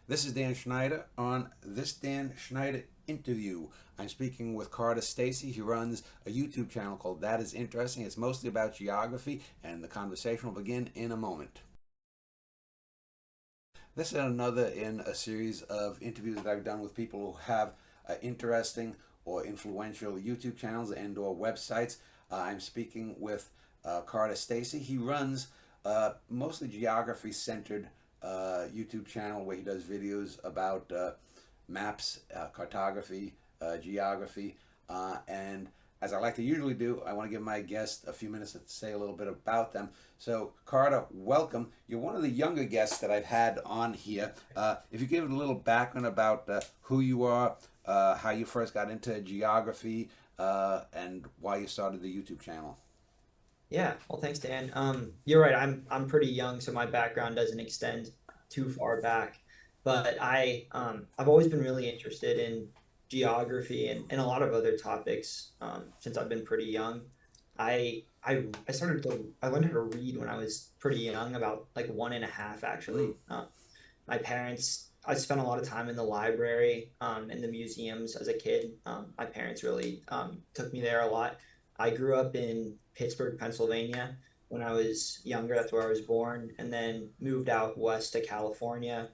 This is Dan Schneider. On this Dan Schneider interview, I'm speaking with Carter Stacy. He runs a YouTube channel called That Is Interesting. It's mostly about geography, and the conversation will begin in a moment. This is another in a series of interviews that I've done with people who have interesting or influential YouTube channels and/or websites. I'm speaking with Carter Stacy. He runs mostly geography-centered YouTube channel where he does videos about maps, cartography, geography, and as I like to usually do, I want to give my guests a few minutes to say a little bit about them. So, Carter, welcome. You're one of the younger guests that I've had on here. If you give a little background about who you are, how you first got into geography, and why you started the YouTube channel. Yeah, well, thanks, Dan. You're right. I'm pretty young, so my background doesn't extend too far back. But I've always been really interested in geography and a lot of other topics since I've been pretty young. I learned how to read when I was pretty young, about like one and a half Mm. actually. My parents, I spent a lot of time in the library, in the museums as a kid. My parents really took me there a lot. I grew up in Pittsburgh, Pennsylvania when I was younger. That's where I was born, and then moved out west to California.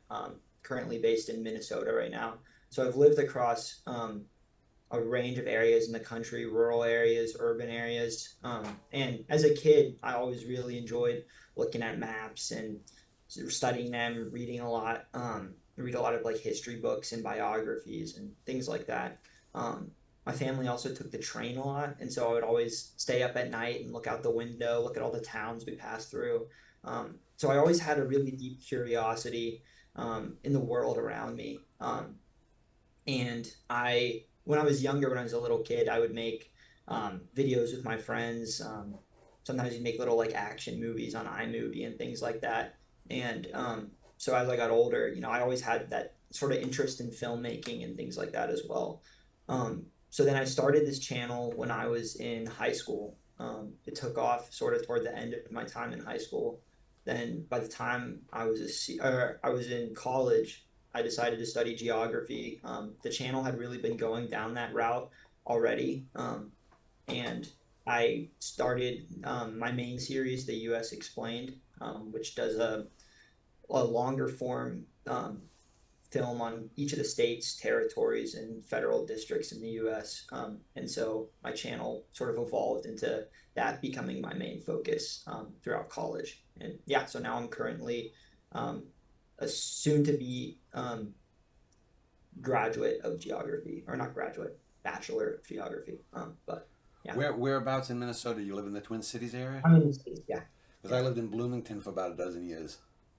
Currently based in Minnesota right now. So I've lived across a range of areas in the country, rural areas, urban areas. And as a kid, I always really enjoyed looking at maps and studying them, reading a lot, read a lot of like history books and biographies and things like that. My family also took the train a lot, and so I would always stay up at night and look out the window, look at all the towns we passed through. So I always had a really deep curiosity in the world around me. And when I was younger, when I was a little kid, I would make videos with my friends. Sometimes you make little like action movies on iMovie and things like that. And so as I got older, I always had that sort of interest in filmmaking and things like that as well. So then I started this channel when I was in high school. It took off sort of toward the end of my time in high school. Then by the time I was in college, I decided to study geography. The channel had really been going down that route already, and I started my main series, the U.S. Explained, which does a longer form film on each of the states, territories, and federal districts in the U.S. And so my channel sort of evolved into that becoming my main focus throughout college. And yeah, so now I'm currently a soon to be graduate of geography, or not graduate, bachelor of geography. But yeah, Whereabouts in Minnesota? You live in the Twin Cities area? I'm in the States. Yeah, Because yeah. I lived in Bloomington for about a dozen years.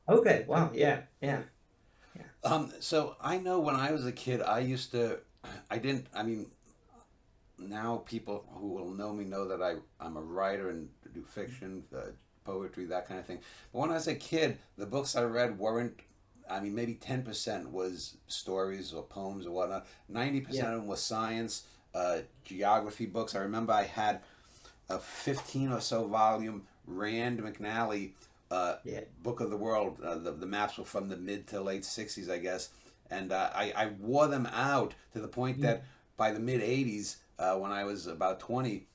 Okay. Wow. Yeah. Yeah. Yeah. So I know when I was a kid, I used to, I didn't, I mean, now people who will know me know that I'm a writer and do fiction, poetry, that kind of thing. But when I was a kid, the books I read weren't, I mean, maybe 10% was stories or poems or whatnot. 90% Yeah. of them was science, geography books. I remember I had a 15 or so volume Rand McNally Yeah. Book of the World. The maps were from the mid to late 60s, I guess. And I wore them out to the point Mm. that by the mid 80s, when I was about 20,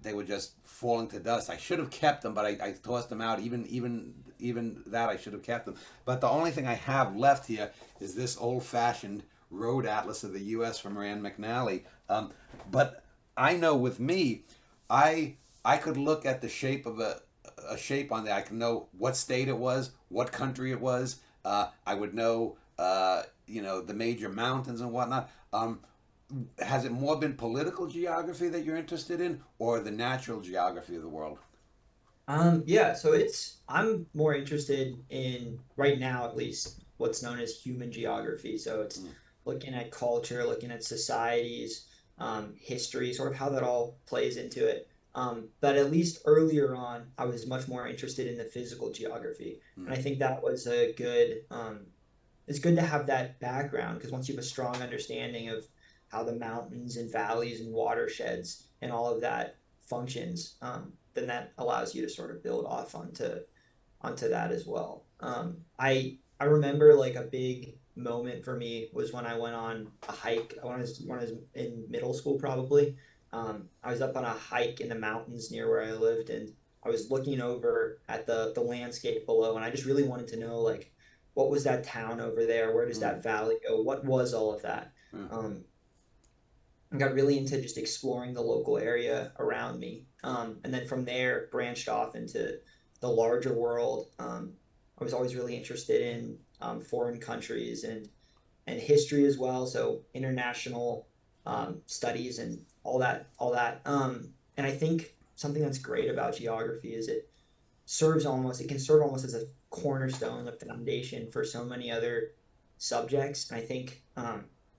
they were just falling to dust. I should have kept them, but I tossed them out. Even that, I should have kept them. But the only thing I have left here is this old fashioned road atlas of the U.S. from Rand McNally. But I know with me, I could look at the shape of a shape on there. I can know what state it was, what country it was. I would know, the major mountains and whatnot. Has it more been political geography that you're interested in, or the natural geography of the world? Yeah, so I'm more interested in, right now at least, what's known as human geography. So it's Mm. looking at culture, looking at societies, history, sort of how that all plays into it. But at least earlier on, I was much more interested in the physical geography. And Mm. I think that was a good, it's good to have that background, because once you have a strong understanding of how the mountains and valleys and watersheds and all of that functions, then that allows you to sort of build off onto that as well. I remember like a big moment for me was when I went on a hike when I was in middle school probably. I was up on a hike in the mountains near where I lived, and I was looking over at the landscape below, and I just really wanted to know like what was that town over there? Where does Mm, that valley go? What was all of that? mm, Um, I got really into just exploring the local area around me. And then from there, branched off into the larger world. I was always really interested in foreign countries and history as well. So international studies and all that. And I think something that's great about geography is it can serve almost as a cornerstone, a foundation for so many other subjects. And I think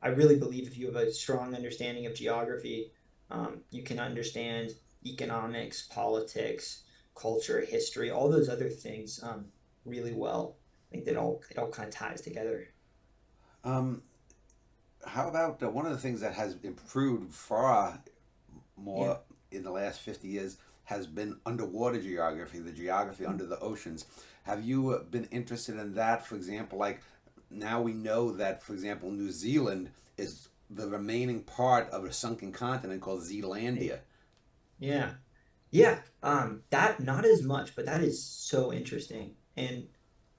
I really believe if you have a strong understanding of geography, you can understand economics, politics, culture, history, all those other things really well. I think that all it all kind of ties together. um, how about one of the things that has improved far Yeah. more in the last 50 years has been underwater geography, the geography under the oceans. Have you been interested in that? For example, like now we know that, for example, New Zealand is the remaining part of a sunken continent called Zealandia. Yeah. Yeah. That not as much, but that is so interesting. And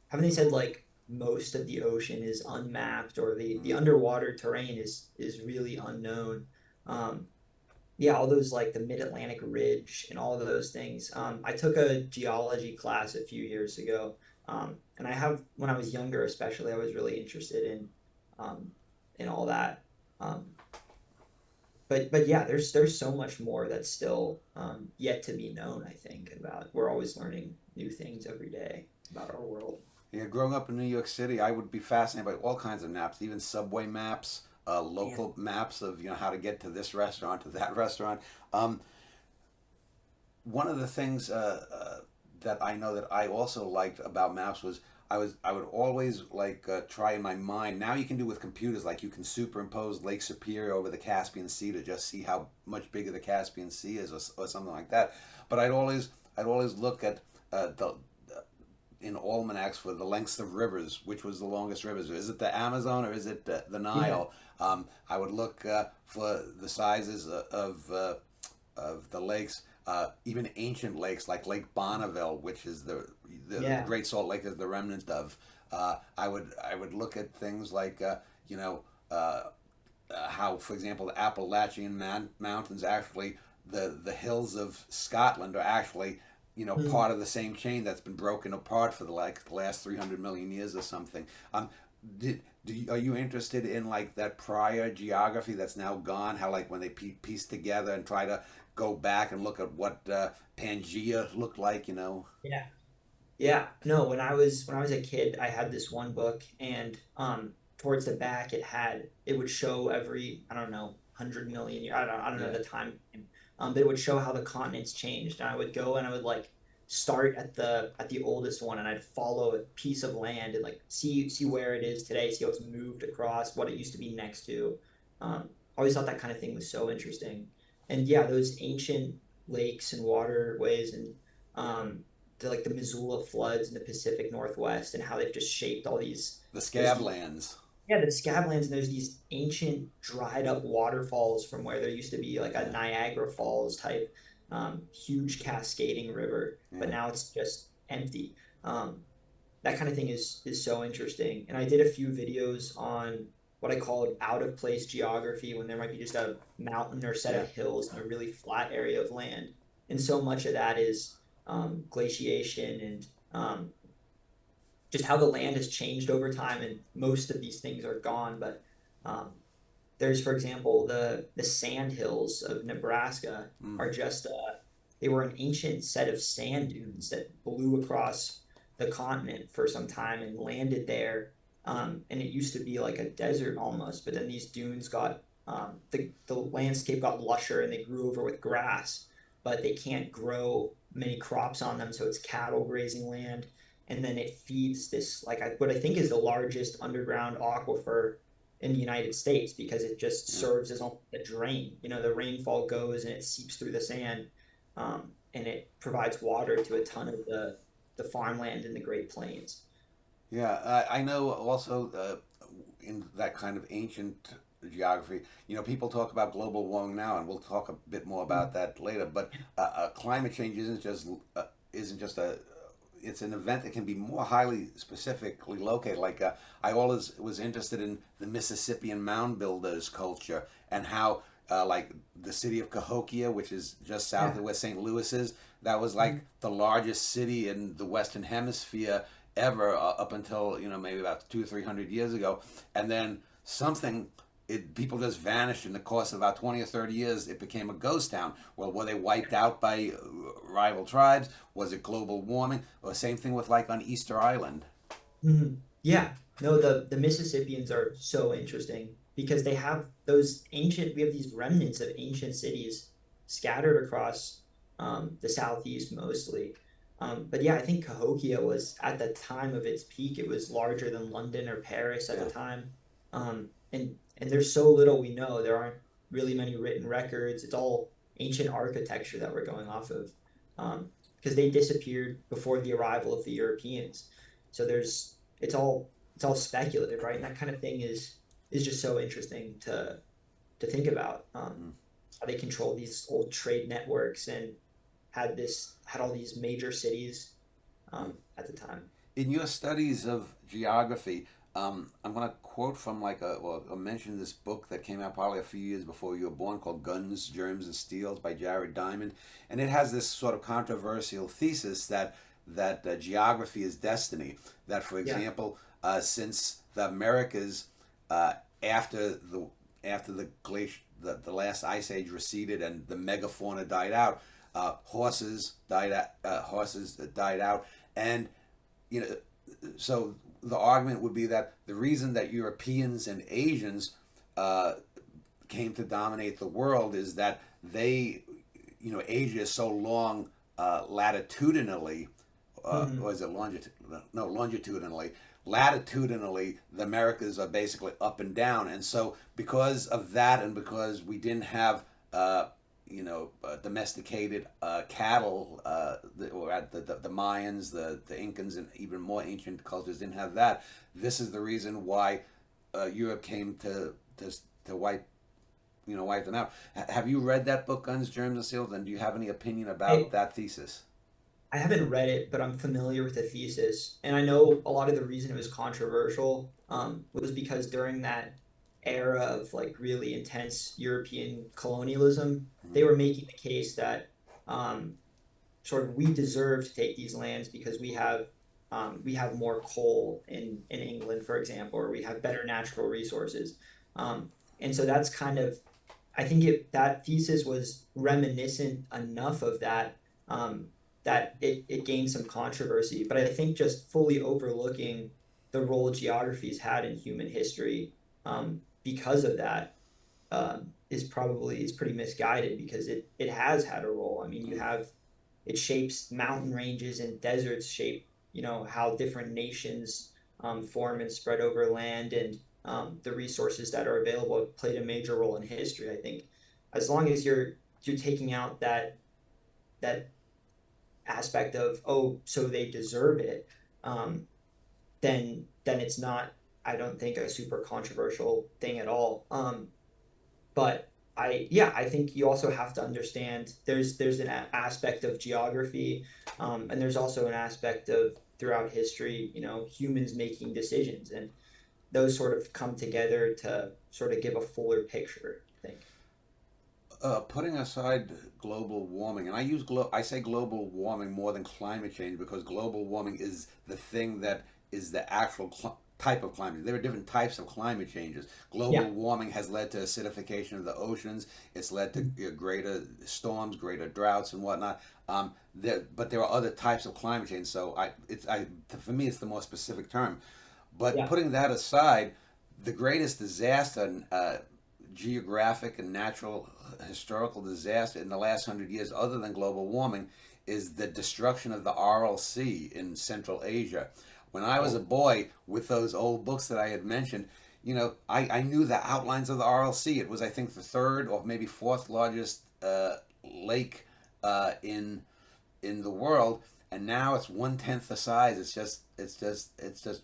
haven't they said like most of the ocean is unmapped or the Mm. underwater terrain is really unknown? Um, yeah, all those like the Mid-Atlantic Ridge and all of those things. I took a geology class a few years ago, and I have when I was younger, especially, I was really interested um, in all that. Um, but yeah, there's so much more that's still yet to be known. I think about we're always learning new things every day about our world. Yeah, growing up in New York City, I would be fascinated by all kinds of maps, even subway maps, Yeah. local maps of how to get to this restaurant to that restaurant. Um, One of the things that I know that I also liked about maps was I would always like try in my mind. Now you can do with computers, like you can superimpose Lake Superior over the Caspian Sea to just see how much bigger the Caspian Sea is, or something like that. But I'd always look at the in almanacs for the lengths of rivers, which was the longest rivers. Is it the Amazon or is it the Yeah. Nile? I would look for the sizes of the lakes, even ancient lakes like Lake Bonneville, which is the Yeah. Great Salt Lake is the remnant of. I would look at things like you know uh, how, for example, the Appalachian Mountains actually the hills of Scotland are actually Mm. part of the same chain that's been broken apart for the last 300 million years or something. Are you interested in like that prior geography that's now gone? How like when they piece together and try to go back and look at what Pangea looked like? Yeah. Yeah, no, when I was a kid, I had this one book and towards the back it would show every, I don't know, 100 million year, I don't know Yeah. the time. But it would show how the continents changed. And I would go and I would like start at the oldest one and I'd follow a piece of land and like see where it is today, see how it's moved across, what it used to be next to. I always thought that kind of thing was so interesting. And yeah, those ancient lakes and waterways and um like the Missoula floods in the Pacific Northwest and how they've just shaped all these The there's these Scablands. yeah, the Scablands and there's these ancient dried up waterfalls from where there used to be like a Yeah. Niagara Falls type huge cascading river, but Yeah. now it's just empty. That kind of thing is so interesting. And I did a few videos on what I called out of place geography when there might be just a mountain or set of Yeah. hills in a really flat area of land. And so much of that is glaciation and just how the land has changed over time. And most of these things are gone. But um, there's, for example, the sand hills of Nebraska Mm. are just they were an ancient set of sand dunes that blew across the continent for some time and landed there. And it used to be like a desert almost, but then these dunes got the landscape got lusher and they grew over with grass, but they can't grow many crops on them, so it's cattle grazing land. And then it feeds this what I think is the largest underground aquifer in the United States because it just Yeah. serves as almost a drain. You know, the rainfall goes and it seeps through the sand, and it provides water to a ton of the farmland in the Great Plains. Yeah, I know also in that kind of ancient geography, people talk about global warming now, and we'll talk a bit more about that later. But climate change isn't just a it's an event that can be more highly specifically located. Like I always was interested in the Mississippian mound builders culture and how like the city of Cahokia, which is just south Yeah. of where St. Louis is, that was Mhm. like the largest city in the Western Hemisphere ever up until maybe about 200 or 300 years ago, and then something people just vanished in the course of about 20 or 30 years. It became a ghost town. Well, were they wiped out by rival tribes? Was it global warming? Or same thing with like on Easter Island. Yeah. No, the Mississippians are so interesting because they have those ancient, we have these remnants of ancient cities scattered across the southeast mostly. But yeah, I think Cahokia was at the time of its peak, it was larger than London or Paris at the Yeah. time. And there's so little we know. There aren't really many written records. It's all ancient architecture that we're going off of. Because they disappeared before the arrival of the Europeans. So it's all speculative, right? And that kind of thing is just so interesting to think about. Mm. How they control these old trade networks and had all these major cities Mm. at the time. In your studies of geography, I'm going to quote from like or mention this book that came out probably a few years before you were born called Guns, Germs, and Steels by Jared Diamond. And it has this sort of controversial thesis that geography is destiny. That, for Yeah. example, since the Americas, uh, after the last ice age receded and the megafauna died out, horses died out, and you know, so the argument would be that the reason that Europeans and Asians uh, came to dominate the world is that Asia is so long latitudinally, or Hmm. is it no, longitudinally. Latitudinally, the Americas are basically up and down, and so because of that, and because we didn't have domesticated cattle, or at the Mayans, the Incans, and even more ancient cultures didn't have that. This is the reason why Europe came to wipe them out. Have you read that book, Guns, Germs, and Seals? And do you have any opinion about I that thesis? I haven't read it, but I'm familiar with the thesis, and I know a lot of the reason it was controversial was because during that era of like really intense European colonialism, Mm-hmm. they were making the case that um, sort of we deserve to take these lands because we have more coal in England, for example, or we have better natural resources. And so that's kind of I think that thesis was reminiscent enough of that that it gained some controversy. But I think just fully overlooking the role geography's had in human history because of that is pretty misguided because it has had a role. I mean, it shapes mountain ranges and deserts shape how different nations form and spread over land and the resources that are available have played a major role in history. I think as long as you're taking out that aspect of so they deserve it, um, then it's not I don't think a super controversial thing at all. But I think you also have to understand there's an aspect of geography, and there's also an aspect of throughout history, humans making decisions, and those sort of come together to sort of give a fuller picture, I think. Putting aside global warming, and I say global warming more than climate change because global warming is the thing that is the actual type of climate. There are different types of climate changes. Global Yeah. warming has led to acidification of the oceans. It's led to greater storms, greater droughts, and whatnot. But there are other types of climate change. So for me, it's the more specific term. But Yeah. putting that aside, the greatest disaster, geographic and natural historical disaster in the last 100 years, other than global warming, is the destruction of the Aral Sea in Central Asia. When I was a Oh, boy, with those old books that I had mentioned, I knew the outlines of the Aral Sea. It was, I think, the third or maybe fourth largest lake in the world, and now it's 1/10 the size. It's just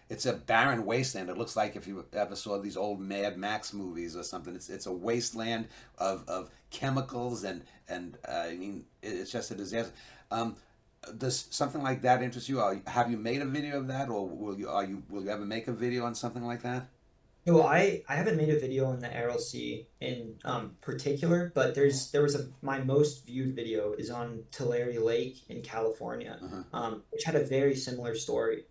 it's a barren wasteland. It looks like if you ever saw these old Mad Max movies or something. It's a wasteland of chemicals and I mean it's just a disaster. Um, does something like that interest you? Have you made a video of that, or will you ever make a video on something like that? No, I haven't made a video on the Aral Sea in particular, but there was a my most viewed video is on Tulare Lake in California, Uh-huh. which had a very similar story.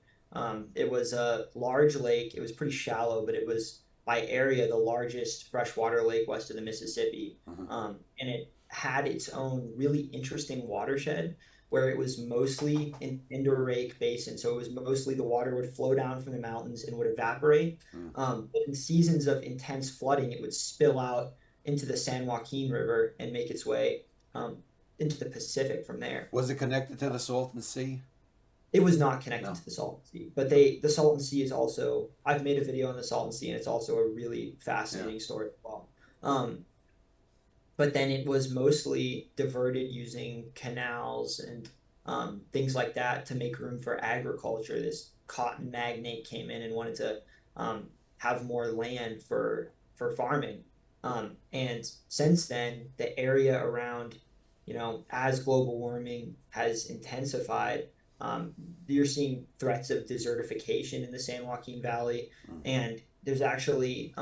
It was a large lake. It was pretty shallow, but it was by area the largest freshwater lake west of the Mississippi. Uh-huh. And it had its own really interesting watershed where it was mostly an Indorake basin. So it was mostly the water would flow down from the mountains and would evaporate. Mm. But in seasons of intense flooding, it would spill out into the San Joaquin River and make its way um, into the Pacific from there. Was it connected to the Salton Sea? It was not connected No. to the Salton Sea, but the Salton Sea is also, I've made a video on the Salton Sea and it's also a really Yeah. fascinating story as well. But then it was mostly diverted using canals and things like that to make room for agriculture. This cotton magnate came in and wanted to have more land for farming. And since then, the area around, as global warming has intensified, you're seeing threats of desertification in the San Joaquin Valley, Mm. and there's actually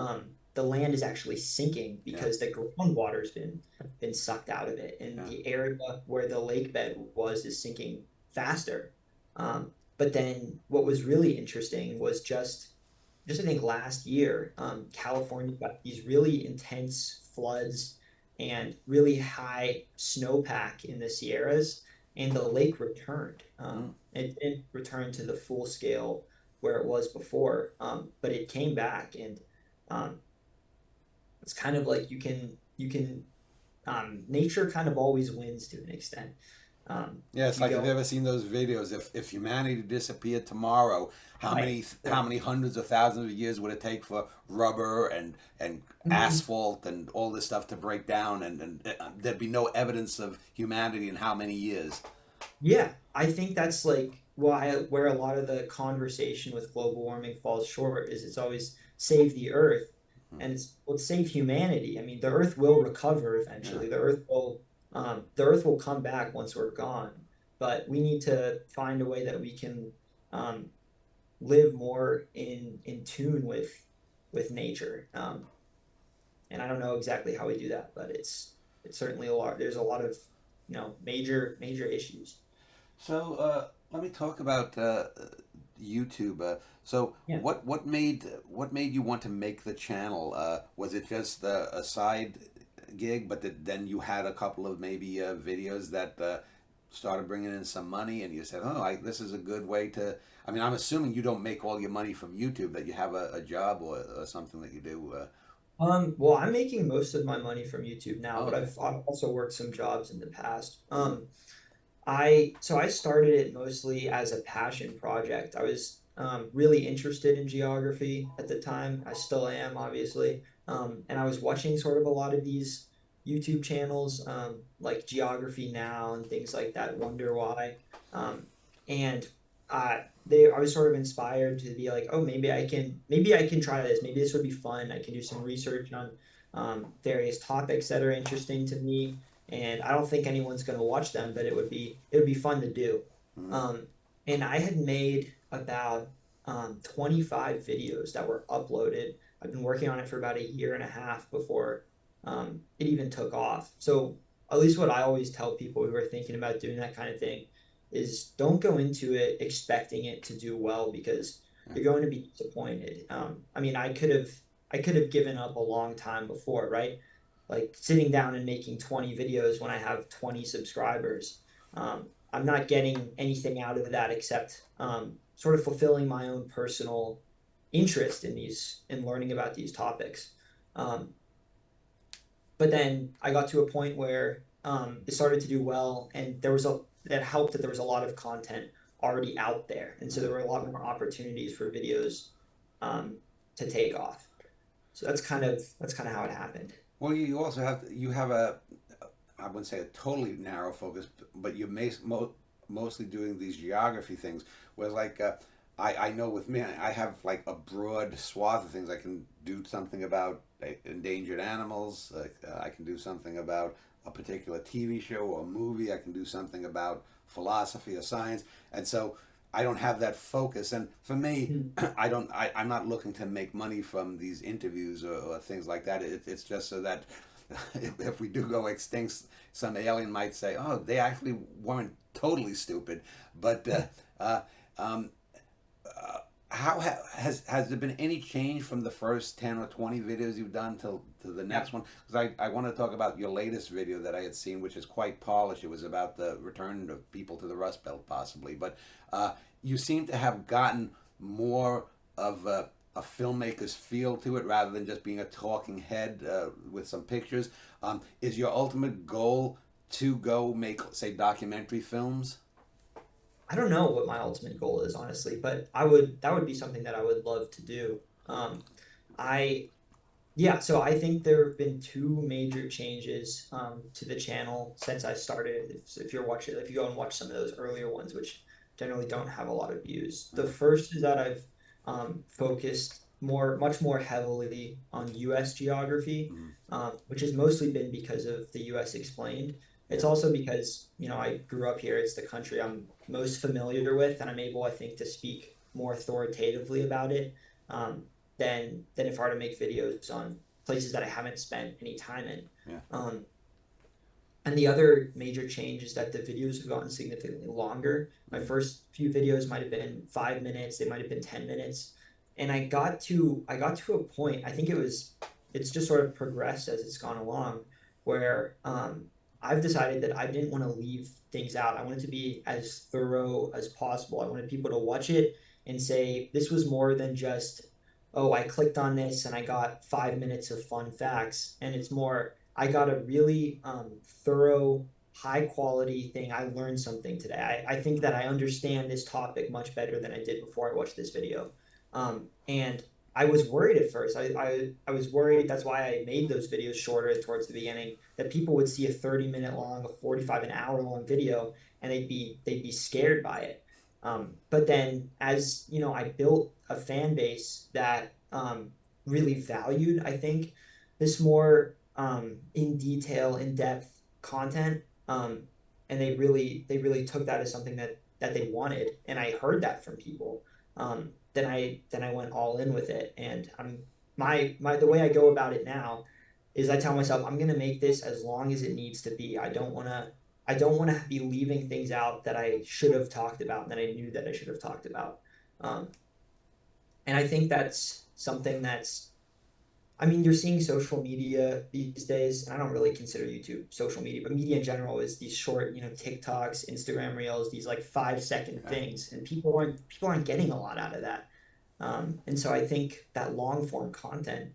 the land is actually sinking Yeah. because the groundwater's been sucked out of it, and Yeah. the area where the lake bed was is sinking faster. But then what was really interesting was just I think last year, California got these really intense floods and really high snowpack in the Sierras, and the lake returned. Mm. It didn't return to the full scale where it was before, but it came back, and um, it's kind of like nature kind of always wins to an extent. Yeah, If it's you like if you've go, ever seen those videos. If humanity disappeared tomorrow, how right, many how right. many hundreds of thousands of years would it take for rubber and Mhm. asphalt and all this stuff to break down, and there'd be no evidence of humanity in how many years? Yeah, I think that's like where a lot of the conversation with global warming falls short is it's always save the earth, Mm. and let's save humanity. I mean, the earth will recover Yeah. eventually. The earth will come back once we're gone, but we need to find a way that we can um, live more in tune with nature. And I don't know exactly how we do that, but it's certainly a lot. There's a lot of major issues. So let me talk about YouTube. So Yeah. what made you want to make the channel? Was it just a side gig, but then you had a couple of maybe videos that started bringing in some money, and you said, "Oh, this is a good way to." I mean, I'm assuming you don't make all your money from YouTube; that you have a job or something that you do. Well, I'm making most of my money from YouTube now, Oh, but okay. I've also worked some jobs in the past. Mm-hmm. I started it mostly as a passion project. I was really interested in geography at the time. I still am, obviously. And I was watching sort of a lot of these YouTube channels, like Geography Now and things like that, Wonder Why. Um, and I was sort of inspired to be like, oh, maybe I can try this. Maybe this would be fun. I can do some research on various topics that are interesting to me, and I don't think anyone's going to watch them, but it would be fun to do. Mm-hmm. Um, and I had made about 25 videos that were uploaded. I've been working on it for about a year and a half before it even took off. So at least what I always tell people who are thinking about doing that kind of thing is don't go into it expecting it to do well because Yeah. you're going to be disappointed. I mean, I could have given up a long time before, right? Like sitting down and making 20 videos when I have 20 subscribers. I'm not getting anything out of that except sort of fulfilling my own personal interest in learning about these topics. Um, but then I got to a point where it started to do well, and that helped that there was a lot of content already out there, and so there Mm-hmm. were a lot more opportunities for videos um, to take off. So that's kind of how it happened. Well, you also have a, I wouldn't say a totally narrow focus, but you're mostly doing these geography things. Whereas, like, I know with me, I have like a broad swath of things. I can do something about endangered animals. I can do something about a particular TV show or movie. I can do something about philosophy or science. And so I don't have that focus. And for me, Mm. I'm not looking to make money from these interviews or things like that. It's just so that if we do go extinct, some alien might say, oh, they actually weren't totally stupid. But uh, um, how has there been any change from the first 10 or 20 videos you've done to the Yeah. next one? Because I want to talk about your latest video that I had seen, which is quite polished. It was about the return of people to the Rust Belt, possibly. But you seem to have gotten more of a filmmaker's feel to it rather than just being a talking head with some pictures. Is your ultimate goal to go make, say, documentary films? I don't know what my ultimate goal is, honestly, but I would that would be something that I would love to do. I Yeah, so I think there have been two major changes to the channel since I started. If you're watching, if you go and watch some of those earlier ones, which generally don't have a lot of views, the first is that I've focused much more heavily on U.S. geography, Mm-hmm. which has mostly been because of the U.S. Explained. It's Yeah. also because, I grew up here. It's the country I'm most familiar with, and I'm able, I think, to speak more authoritatively about it than if I were to make videos on places that I haven't spent any time in. Yeah. Um, and the other major change is that the videos have gotten significantly longer. My Mm-hmm. first few videos might have been 5 minutes, they might have been 10 minutes. And I got to a point, I think it's just sort of progressed as it's gone along, where I've decided that I didn't want to leave things out. I wanted to be as thorough as possible. I wanted people to watch it and say, this was more than just, oh, I clicked on this and I got 5 minutes of fun facts. And it's more, I got a really thorough, high quality thing. I learned something today. I think that I understand this topic much better than I did before I watched this video. And I was worried at first. I was worried. That's why I made those videos shorter towards the beginning, that people would see a 30-minute long, a 45, an hour long video, and they'd be scared by it. But then as I built a fan base that really valued, I think, this more in detail, in depth content. And they really took that as something that they wanted. And I heard that from people. Then I went all in with it. And the way I go about it now is I tell myself I'm gonna make this as long as it needs to be. I don't wanna be leaving things out that I should have talked about, that I knew that I should have talked about. Um, and I think that's something that's, I mean, you're seeing social media these days, and I don't really consider YouTube social media, but media in general is these short, TikToks, Instagram Reels, these like 5-second Yeah. things, and people aren't getting a lot out of that. And so I think that long form content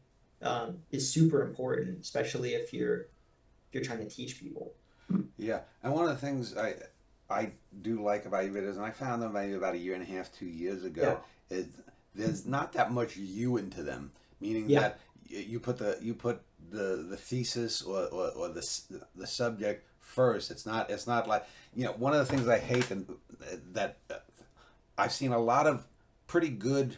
is super important, especially if you're trying to teach people. Yeah, and one of the things I do like about your videos, and I found them maybe about a year and a half, 2 years Yeah, ago, is there's not that much you into them. Meaning yeah, that you put the thesis or the subject first. It's not like one of the things I hate that I've seen a lot of pretty good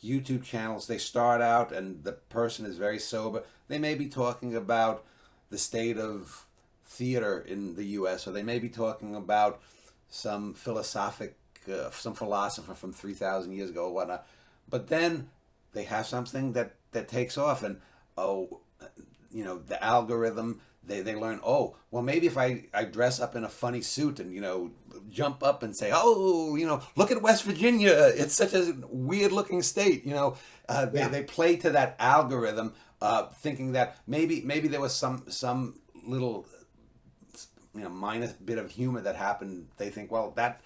YouTube channels. They start out and the person is very sober. They may be talking about the state of theater in the U.S., or they may be talking about some philosopher from 3,000 years ago or whatnot. But then they have something that takes off, and oh, the algorithm. They learn, oh, well, maybe if I dress up in a funny suit and jump up and say, oh, look at West Virginia, it's such a weird looking state. yeah, They play to that algorithm, thinking that maybe there was some little minor bit of humor that happened. They think, well, that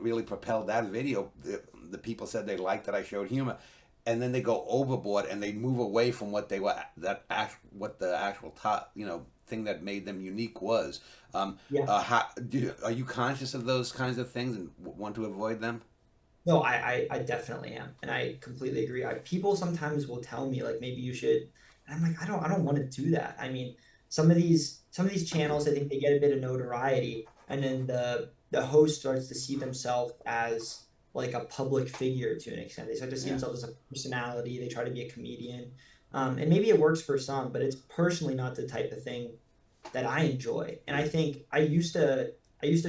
really propelled that video. The people said they liked that I showed humor, and then they go overboard and they move away from what they were what the actual top thing that made them unique was. yeah. Are you conscious of those kinds of things and want to avoid them? No, I definitely am, and I completely agree. People sometimes will tell me like maybe you should, and I'm like I don't want to do that. I mean, some of these channels, I think they get a bit of notoriety, and then the host starts to see themselves as like a public figure to an extent. They start to see Yeah. themselves as a personality. They try to be a comedian, and maybe it works for some, but it's personally not the type of thing that I enjoy. And Yeah. I think I used to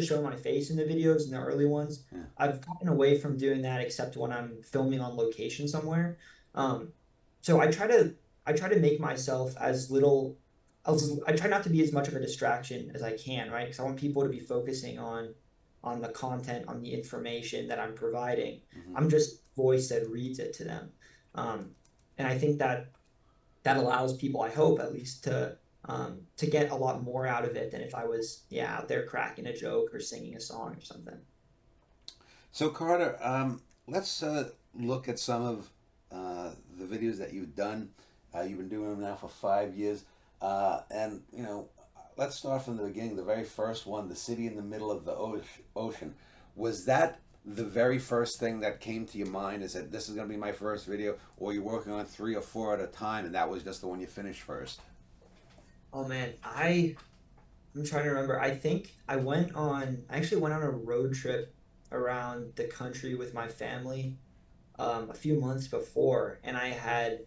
show my face in the videos in the early ones. Yeah. I've gotten away from doing that except when I'm filming on location somewhere. Um, so I try to make myself as little I try not to be as much of a distraction as I can, right? Because I want people to be focusing on the content, on the information that I'm providing. Hmm. I'm just voice that reads it to them. Um, and I think that that allows people, I hope at least, to get a lot more out of it than if I was, yeah, out there cracking a joke or singing a song or something. So Carter, let's look at some of the videos that you've done. You've been doing them now for 5 years, and let's start from the beginning. The very first one, the city in the middle of the ocean, was that the very first thing that came to your mind? Is that this is going to be my first video, or you're working on three or four at a time, and that was just the one you finished first? Oh man, I'm trying to remember. I actually went on a road trip around the country with my family a few months before, and I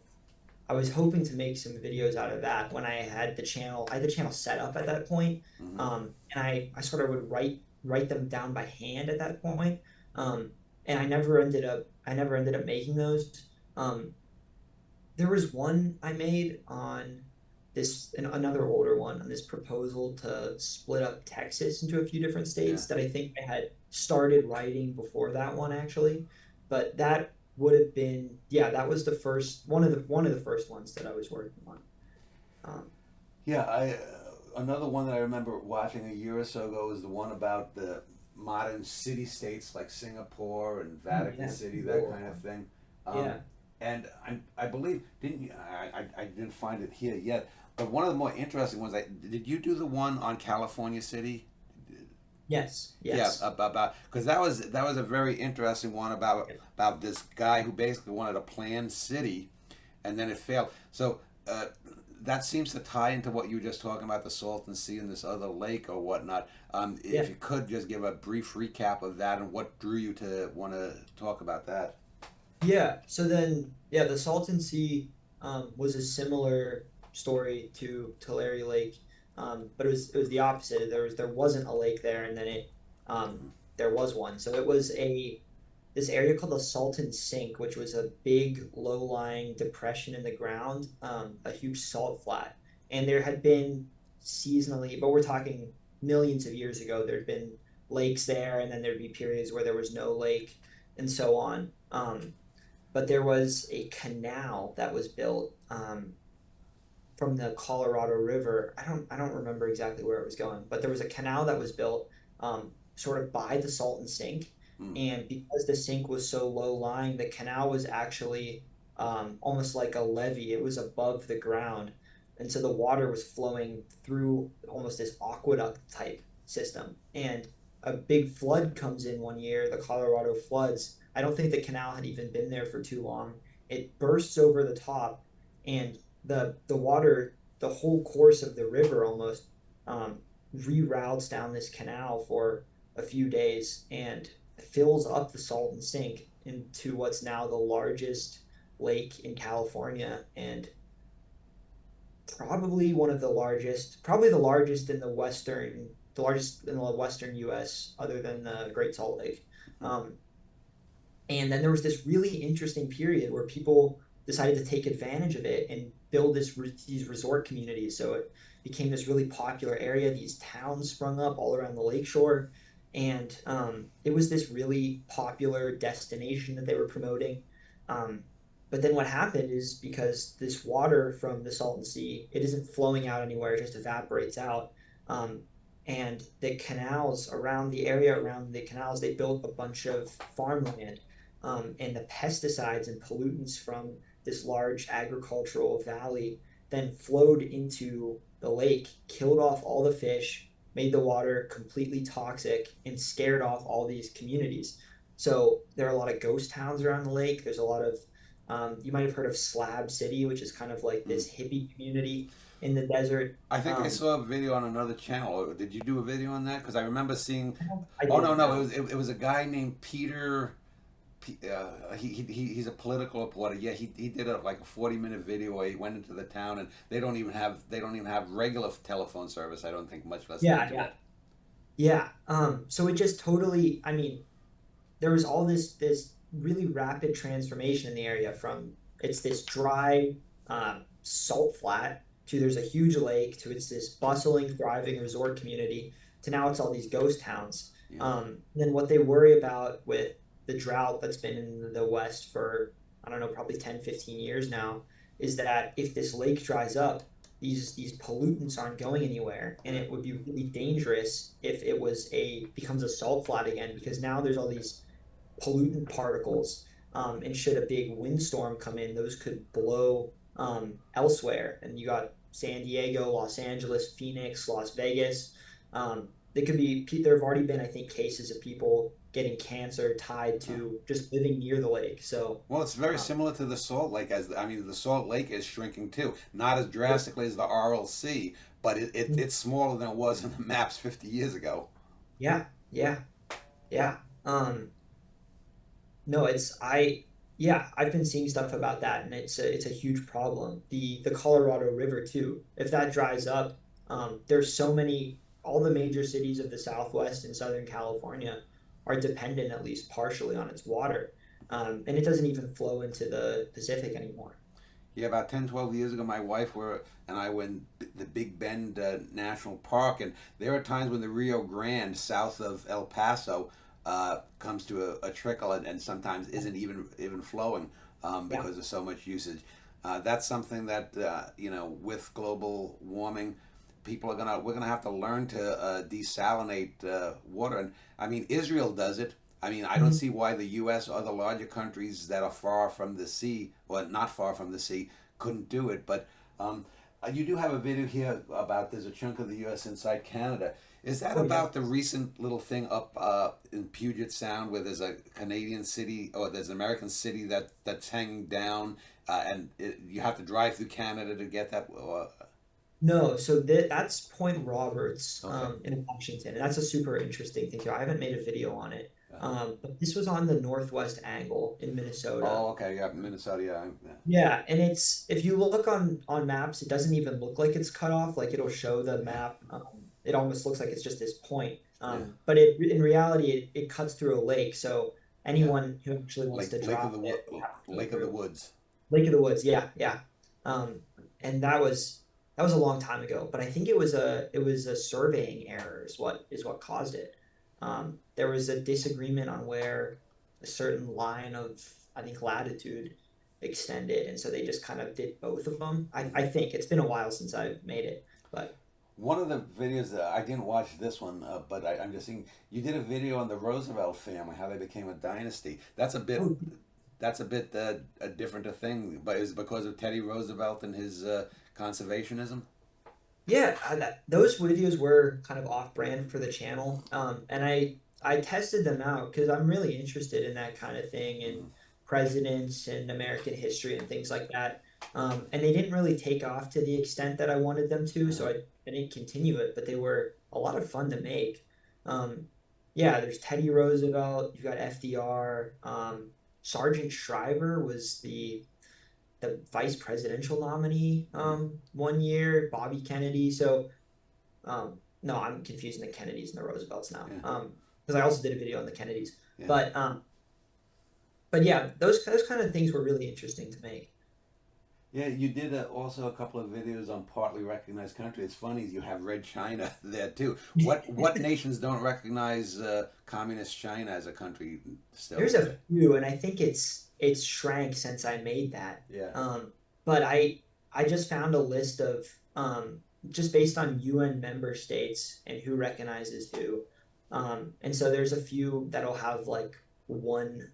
was hoping to make some videos out of that when I had the channel set up at that point. Mm-hmm. And I sort of would write them down by hand at that point. And I never ended up making those. Um, there was one I made on another older one on this proposal to split up Texas into a few different Yeah. states that I think I had started writing before that one actually. But that would have been, yeah, that was the first one of the first ones that I was working on. Um, Yeah, I another one that I remember watching a year or so ago was the one about the modern city states like Singapore and Vatican yeah, City, that cool. kind of thing. Um, Yeah. and I believe didn't you, I didn't find it here yet, but one of the more interesting ones. Did you do the one on California City? Yes. Yeah, Yes. about because that was a very interesting one about this guy who basically wanted a planned city, and then it failed. So that seems to tie into what you were just talking about, the Salton Sea and this other lake or whatnot. If Yeah. you could just give a brief recap of that and what drew you to want to talk about that. Yeah. So then, yeah, the Salton Sea was a similar story to Larry Lake, but it was the opposite. There wasn't a lake there, and then Mm-hmm. there was one. So it was a this area called the Salton Sink, which was a big low-lying depression in the ground, a huge salt flat, and there had been seasonally, but we're talking millions of years ago. There'd been lakes there, and then there'd be periods where there was no lake, and so on. But there was a canal that was built from the Colorado River. I don't remember exactly where it was going, but there was a canal that was built sort of by the Salton Sink, Mm. and because the sink was so low lying, the canal was actually almost like a levee. It was above the ground, and so the water was flowing through almost this aqueduct type system. And a big flood comes in one year, the Colorado floods. I don't think the canal had even been there for too long. It bursts over the top, and the water, the whole course of the river almost um, reroutes down this canal for a few days and fills up the Salton Sink into what's now the largest lake in California and probably one of the largest, probably the largest in the Western U.S. other than the Great Salt Lake. Um, and then there was this really interesting period where people decided to take advantage of it and build these resort communities. So it became this really popular area. These towns sprung up all around the lakeshore, and it was this really popular destination that they were promoting. Um, but then what happened is because this water from the Salton Sea, it isn't flowing out anywhere; it just evaporates out. Um, and the canals around the area around the canals, they built a bunch of farmland, and the pesticides and pollutants from this large agricultural valley then flowed into the lake, killed off all the fish, made the water completely toxic, and scared off all these communities. So there are a lot of ghost towns around the lake. There's a lot of, you might have heard of Slab City, which is kind of like Mm. this hippie community in the desert. I think I Um, saw a video on another channel. Did you do a video on that? Because I remember seeing. I Oh no, didn't no, know. it was a guy named Peter. he's a political reporter. Yeah, he did like a 40-minute video where he went into the town, and they don't even have regular telephone service. I don't think, much less the Yeah, yeah, internet. yeah. So it just totally, I mean, there was all this really rapid transformation in the area from it's this dry salt flat to there's a huge lake to it's this bustling, thriving resort community to now it's all these ghost towns. Yeah, Then what they worry about with the drought that's been in the West for, I don't know, probably 10, 15 years now, is that if this lake dries up, these pollutants aren't going anywhere, and yeah. it would be really dangerous if it was a becomes a salt flat again because now there's all these pollutant particles. And should a big windstorm come in, those could blow elsewhere. And you got San Diego, Los Angeles, Phoenix, Las Vegas. They could be. There have already been, I think, cases of people getting cancer tied Uh, to just living near the lake. So, well, it's very um, similar to the Salt Lake. As I mean, the Salt Lake is shrinking too, not as drastically as the RLC, but it's smaller than it was in the maps 50 years ago. yeah, yeah, yeah. No, yeah, I've been seeing stuff about that and it's a huge problem. The Colorado River too. If that dries up, there's so many all the major cities of the Southwest and Southern California are dependent at least partially on its water. And it doesn't even flow into the Pacific anymore. Yeah, about 10, 12 years ago, my wife and I went the Big Bend National Park, and there are times when the Rio Grande, south of El Paso, comes to a trickle, and sometimes isn't even flowing Yeah. because of so much usage. That's something that with global warming, we're gonna have to learn to desalinate water. And I mean, Israel does it. I mean, I don't Mhm. see why the U.S. or the larger countries that are far from the sea, or not far from the sea, couldn't do it. But you do have a video here about there's a chunk of the U.S. inside Canada. Is that Oh yeah. about the recent little thing up in Puget Sound where there's a Canadian city or there's an American city that's hanging down, you have to drive through Canada to get that? No, so that's Point Roberts Okay. in Washington, and that's a super interesting thing too. I haven't made a video on it, Uh-huh. but this was on the northwest angle in Minnesota. Oh, okay. Yeah, Minnesota. Yeah, yeah. Yeah, and it's if you look on maps, it doesn't even look like it's cut off. Like it'll show the Yeah. map. It almost looks like it's just this point. Yeah. But in reality, it cuts through a lake. So Yeah. anyone who actually wants to Lake of drive the it will have to go Lake of the through Woods. Lake of the Woods. Yeah, yeah. And that was a long time ago. But I think it was a surveying error is what caused it. There was a disagreement on where a certain line of I think latitude extended, and so they just kind of did both of them. I think it's been a while since I've made it, but One of the videos that I didn't watch this one, but I'm just saying you did a video on the Roosevelt family, how they became a dynasty. oh That's a bit a different a thing, but is it because of Teddy Roosevelt and his conservationism? yeah, those videos were kind of off-brand for the channel, and I tested them out because I'm really interested in that kind of thing and Mm-hmm. presidents and American history and things like that. And they didn't really take off to the extent that I wanted them to, Uh-huh. so I didn't continue it, but they were a lot of fun to make. Um, yeah, there's Teddy Roosevelt, you've got FDR, Sergeant Shriver was the vice presidential nominee Mm-hmm. one year, Bobby Kennedy. So no, I'm confusing the Kennedys and the Roosevelts now. Yeah, Because I also did a video on the Kennedys. yeah. But yeah, those kind of things were really interesting to make. Yeah, you did also a couple of videos on partly recognized countries. It's funny you have Red China there too. What nations don't recognize communist China as a country still? There's a few, and I think it's shrank since I made that. Yeah, But I just found a list of just based on UN member states and who recognizes who. And so there's a few that'll have like one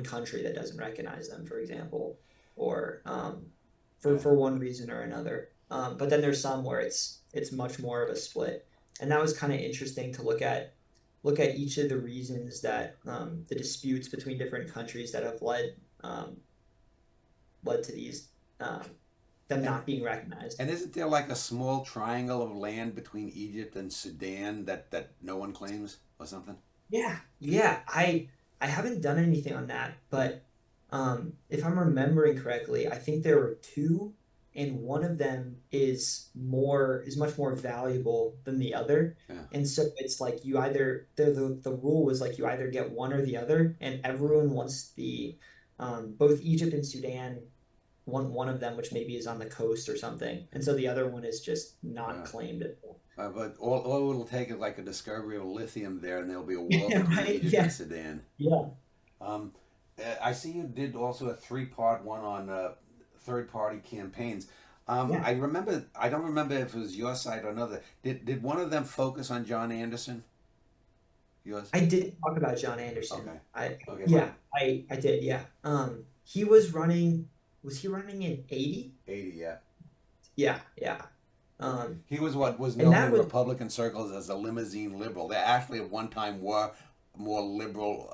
country that doesn't recognize them, for example, or for yeah. for one reason or another. But then there's some where it's much more of a split, and that was kind of interesting to look at each of the reasons that the disputes between different countries that have um, led to these them And not being recognized. and isn't there like a small triangle of land between Egypt and Sudan that no one claims or something? Yeah, yeah. I haven't done anything on that, but if I'm remembering correctly, I think there were two, and one of them is much more valuable than the other. Yeah. And so it's like you either the rule was like you either get one or the other, and everyone wants the both Egypt and Sudan want one of them, which maybe is on the coast or something, and so the other one is just not Yeah. claimed at all. But all it'll take is like a discovery of lithium there, and there'll be a war Yeah, between right. Egypt and Yeah, Sudan. yeah, Um, I see you did also a three-part one on third-party campaigns. yeah. I remember. I don't remember if it was your site or another. Did one of them focus on John Anderson? Yours? I did talk about John Anderson. Okay. I Okay. yeah, I did, yeah. He was he running in 80? 80. Yeah. Yeah, yeah. Um, He was what was and known that in was Republican circles as a limousine liberal. They actually at one time were more liberal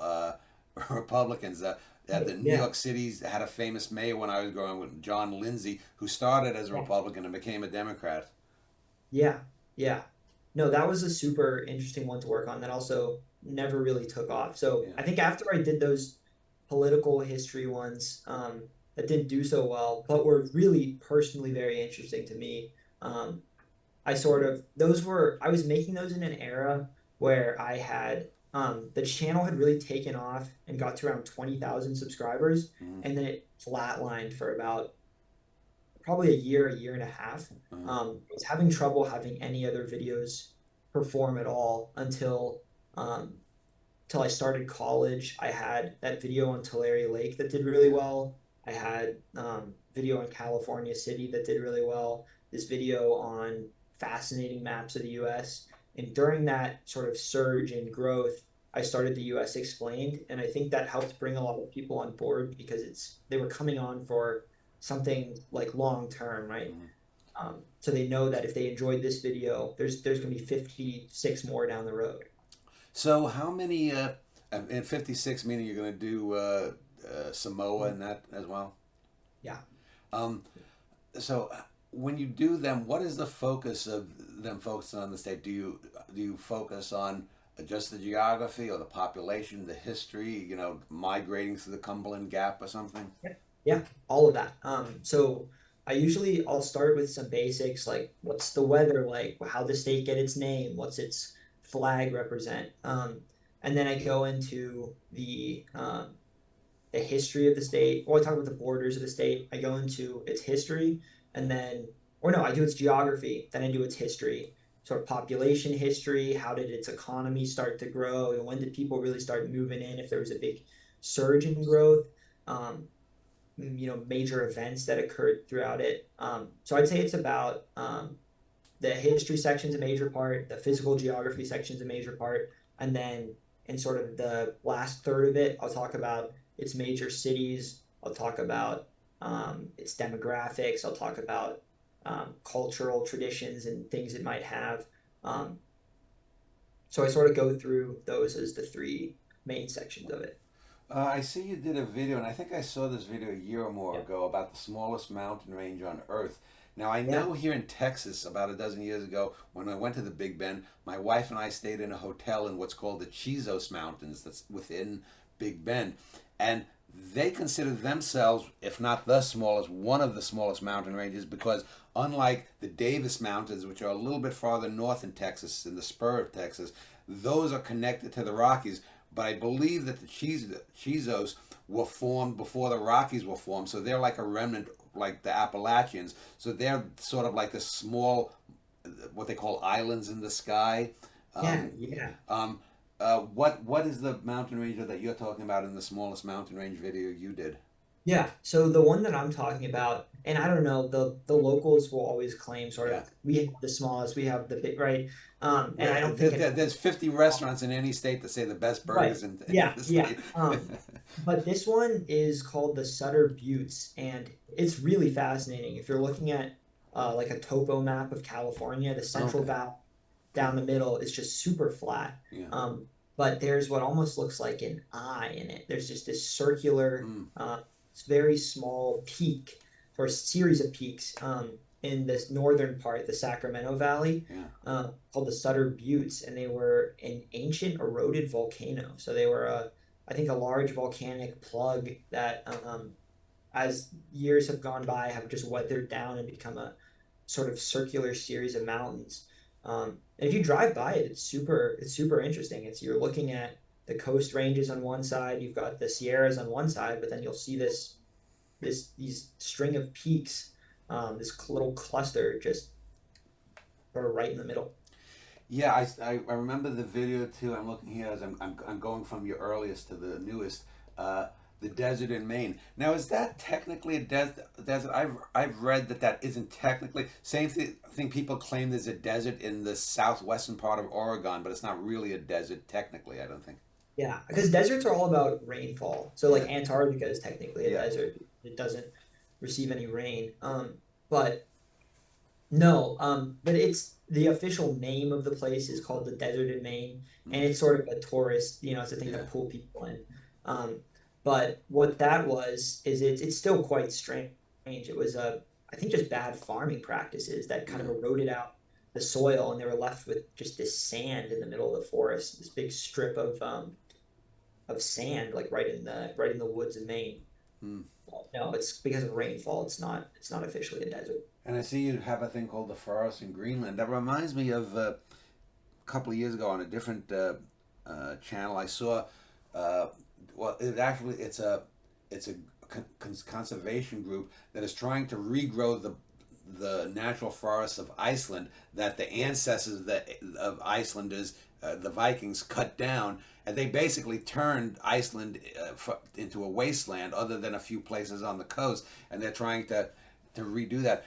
Republicans. The New yeah, York City's had a famous mayor when I was growing with John Lindsay, who started as a yeah, Republican and became a Democrat. yeah, yeah. No, that was a super interesting one to work on that also never really took off. So Yeah. I think after I did those political history ones, that didn't do so well, but were really personally very interesting to me. Um, I sort of those were I was making those in an era where I had the channel had really taken off and got to around 20,000 subscribers, Mm-hmm. and then it flatlined for about probably a year and a half. Uh-huh. I was having trouble having any other videos perform at all um, until I started college. I had that video on Tulare Lake that did really Yeah. well. I had video on California City that did really well. This video on fascinating maps of the U.S. And during that sort of surge in growth, I started the U.S. Explained, and I think that helped bring a lot of people on board because they were coming on for something like long term, right? Mm-hmm. So they know that if they enjoyed this video, there's going to be 56 more down the road. So how many? In 56, meaning you're going to do Samoa and that as well. Yeah. Um, so when you do them, what is the focus of them focusing on the state? Do you focus on just the geography or the population, the history? Migrating through the Cumberland Gap or something. Yeah, yeah, all of that. So I'll start with some basics like what's the weather like, how the state get its name, what's its flag represent, and then I go into the history of the state. Well, I talk about the borders of the state. I go into its history, and then, or no, I do its geography, then I do its history, sort of population history. How did its economy start to grow, and when did people really start moving in? If there was a big surge in growth. Um, Major events that occurred throughout it. So I'd say it's about the history section's a major part, the physical geography section's a major part, and then in sort of the last third of it, I'll talk about its major cities. I'll talk about its demographics. I'll talk about cultural traditions and things it might have. Um, so I sort of go through those as the three main sections of it. I see you did a video, and I think I saw this video a year or more Yeah. ago about the smallest mountain range on Earth. Now, I Yeah. know here in Texas, about a dozen years ago, when I went to the Big Bend, my wife and I stayed in a hotel in what's called the Chizos Mountains, that's within Big Bend. And they consider themselves, if not the smallest, one of the smallest mountain ranges because, unlike the Davis Mountains, which are a little bit farther north in Texas, in the spur of Texas, those are connected to the Rockies. But I believe that the Chizos were formed before the Rockies were formed, so they're like a remnant, like the Appalachians. So they're sort of like the small, what they call islands in the sky. Yeah. Um, Yeah. um, what is the mountain range that you're talking about in the smallest mountain range video you did? Yeah, so the one that I'm talking about, and I don't know, the locals will always claim sort Yeah. of we have the smallest, we have the big, right? And I don't think There's 50 restaurants in any state that say the best right. burgers in Yeah, the yeah. state. But this one is called the Sutter Buttes, and it's really fascinating. If you're looking at like a topo map of California, the Central Okay. Valley down the middle is just super flat. Yeah. But there's what almost looks like an eye in it. There's just this circular, Mm, it's very small peak or series of peaks in this northern part, the Sacramento Valley, yeah. called the Sutter Buttes, and they were an ancient eroded volcano. So they were I think, a large volcanic plug that, as years have gone by, have just weathered down and become a sort of circular series of mountains. And if you drive by it, it's super interesting. It's you're looking at the coast ranges on one side, you've got the Sierras on one side, but then you'll see these string of peaks, this little cluster just sort of right in the middle. Yeah, I remember the video too. I'm looking here as I'm going from your earliest to the newest. The desert in Maine. Now, is that technically a desert? I've read that that isn't technically. Same thing. People claim there's a desert in the southwestern part of Oregon, but it's not really a desert technically. I don't think. Yeah, because deserts are all about rainfall. So like Yeah, Antarctica is technically a yeah. desert. It doesn't receive any rain. But no, but it's the official name of the place is called the Desert in Maine, and Mm, it's sort of a tourist, it's a thing to yeah. pull people in. Um, but what that was is it's still quite strange. It was I think just bad farming practices that kind of Yeah. eroded out the soil, and they were left with just this sand in the middle of the forest, this big strip of sand, like right in the woods of Maine. Mm. No, it's because of rainfall. It's not officially a desert. And I see you have a thing called the forest in Greenland. That reminds me of a couple of years ago on a different channel. I saw. Uh, well, it's a conservation group that is trying to regrow the natural forests of Iceland that the ancestors of Icelanders, the Vikings, cut down, and they basically turned Iceland into a wasteland, other than a few places on the coast, and they're trying to redo that.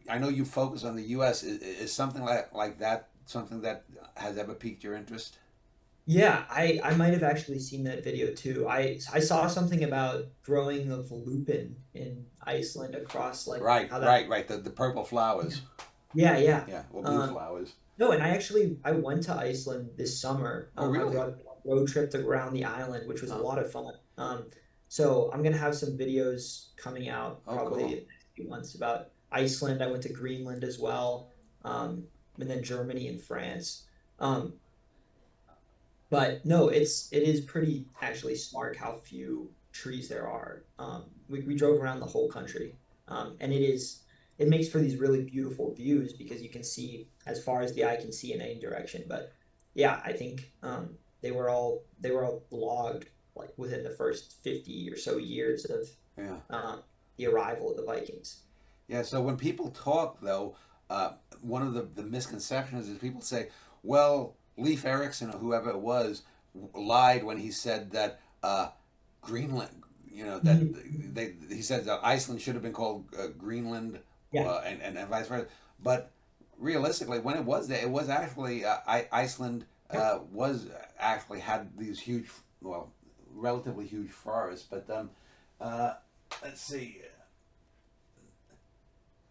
I know you focus on the U.S. Is something like that something that has ever piqued your interest? Yeah, I might have actually seen that video too. I saw something about growing of lupin in Iceland across like Right, how that. right, right. The purple Yeah, flowers. yeah, yeah. Yeah, or blue Um, flowers. no, and I went to Iceland this summer. Oh, I really? brought a road trip to around the island, which was a Oh, lot of fun. So I'm gonna have some videos coming out oh, probably in cool. the next few months about Iceland. I went to Greenland as well, and then Germany and France. Um, but no, it is pretty actually smart how few trees there are. We drove around the whole country, and it makes for these really beautiful views because you can see as far as the eye can see in any direction. But yeah, I think they were all logged like within the first 50 or so years of Yeah. the arrival of the Vikings. Yeah, so when people talk, though, one of the misconceptions is people say, well, Leif Erikson or whoever it was lied when he said that Greenland, that he said that Iceland should have been called Greenland, Yeah, and vice versa. But realistically, when it was there, it was actually Iceland was actually had these huge, well, relatively huge forests. But uh, let's see.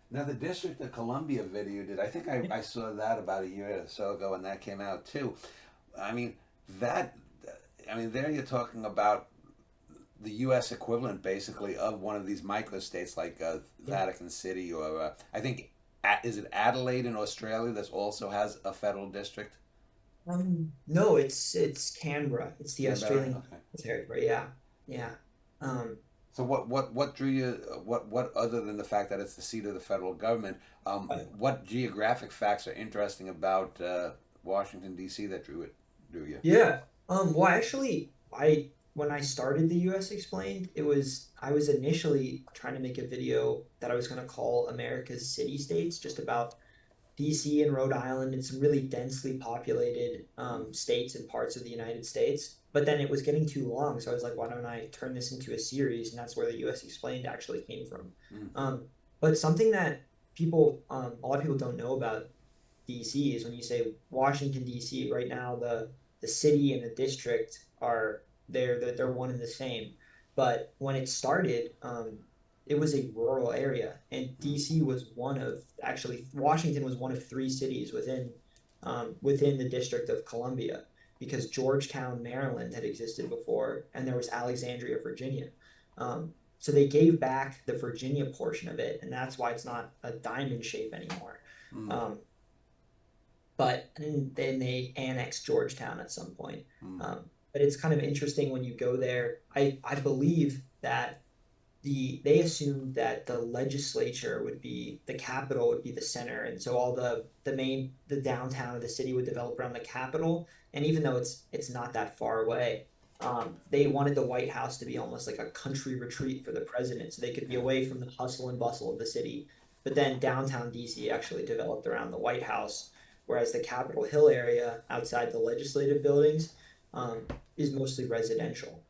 Now the District of Columbia video did. I think I saw that about a year or so ago, and that came out too. I mean that. I mean, there you're talking about the U.S. equivalent, basically, of one of these microstates like yeah. Vatican City, or I think is it Adelaide in Australia that also has a federal district? No, it's Canberra. It's the Canberra. Australian Okay. territory. Yeah, yeah. Um, So what drew you? What other than the fact that it's the seat of the federal government? What geographic facts are interesting about Washington D.C. that drew you? yeah. Well, actually, I when I started the U.S. Explained, I was initially trying to make a video that I was going to call America's City States, just about DC and Rhode Island and some really densely populated states and parts of the United States. But then it was getting too long, so I was like, why don't I turn this into a series? And that's where the U.S. Explained actually came from. Mm, But something that a lot of people don't know about DC is when you say Washington DC. Right now, the city and the district are they're one and the same. But when it started, it was a rural area, and mm, DC was one of actually Washington was one of three cities within the District of Columbia because Georgetown, Maryland had existed before, and there was Alexandria, Virginia. So they gave back the Virginia portion of it, and that's why it's not a diamond shape anymore. mm, Um, but then they annexed Georgetown at some point. mm. but it's kind of interesting when you go there. I believe that they assumed that the legislature would be the capital would be the center, and so all the downtown of the city would develop around the capital. And even though it's not that far away, they wanted the White House to be almost like a country retreat for the president, so they could be Yeah. away from the hustle and bustle of the city. But then downtown DC actually developed around the White House, whereas the Capitol Hill area outside the legislative buildings is mostly residential.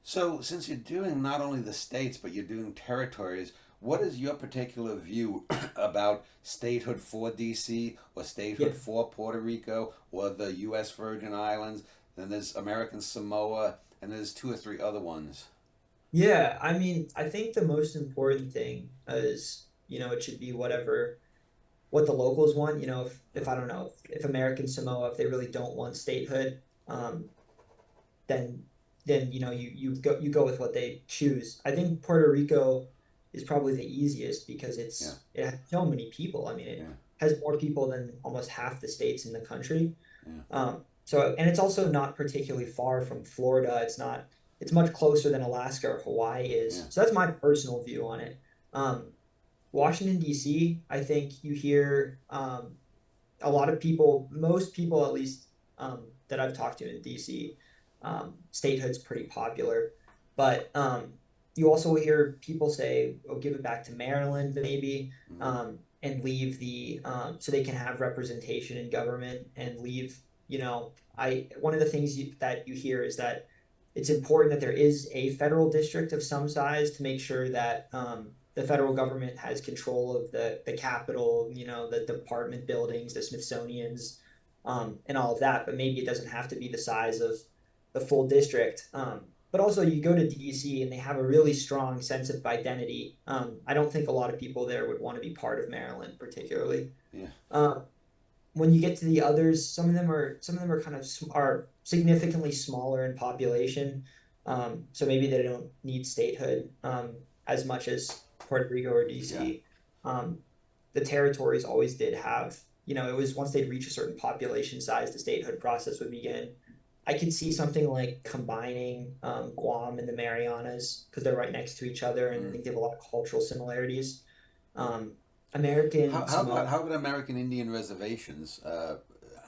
So, since you're doing not only the states but you're doing territories, what is your particular view about statehood for DC or Yeah. statehood for Puerto Rico or the U.S. Virgin Islands? Then there's American Samoa, and there's two or three other ones. Yeah, I mean, I think the most important thing is, it should be what the locals want. If I don't know, if American Samoa, if they really don't want statehood, um, then you go with what they choose. I think Puerto Rico is probably the easiest because Yeah, it has so many people. I mean, it yeah, has more people than almost half the states in the country. yeah, And it's also not particularly far from Florida. It's much closer than Alaska or Hawaii yeah, is. So that's my personal view on it. Um, Washington, D.C., I think you hear a lot of people, most people at least that I've talked to in DC, statehood's pretty popular. But you also hear people say, "Oh, give it back to Maryland, maybe, mm-hmm, and leave so they can have representation in government and leave." I one of the things that you hear is that it's important that there is a federal district of some size to make sure that the federal government has control of the Capitol, the department buildings, the Smithsonian's, and all of that. But maybe it doesn't have to be the size of the full district. But also, you go to DC and they have a really strong sense of identity. I don't think a lot of people there would want to be part of Maryland, particularly. yeah. Um, when you get to the others, some of them are are significantly smaller in population. So maybe they don't need statehood as much as Puerto Rico or Yeah. DC. Um, the territories always did have, it was once they'd reach a certain population size, the statehood process would begin. I could see something like combining Guam and the Marianas because they're right next to each other, and I Mm. think they have a lot of cultural similarities. Um, How, American how Samoa, about how about American Indian reservations?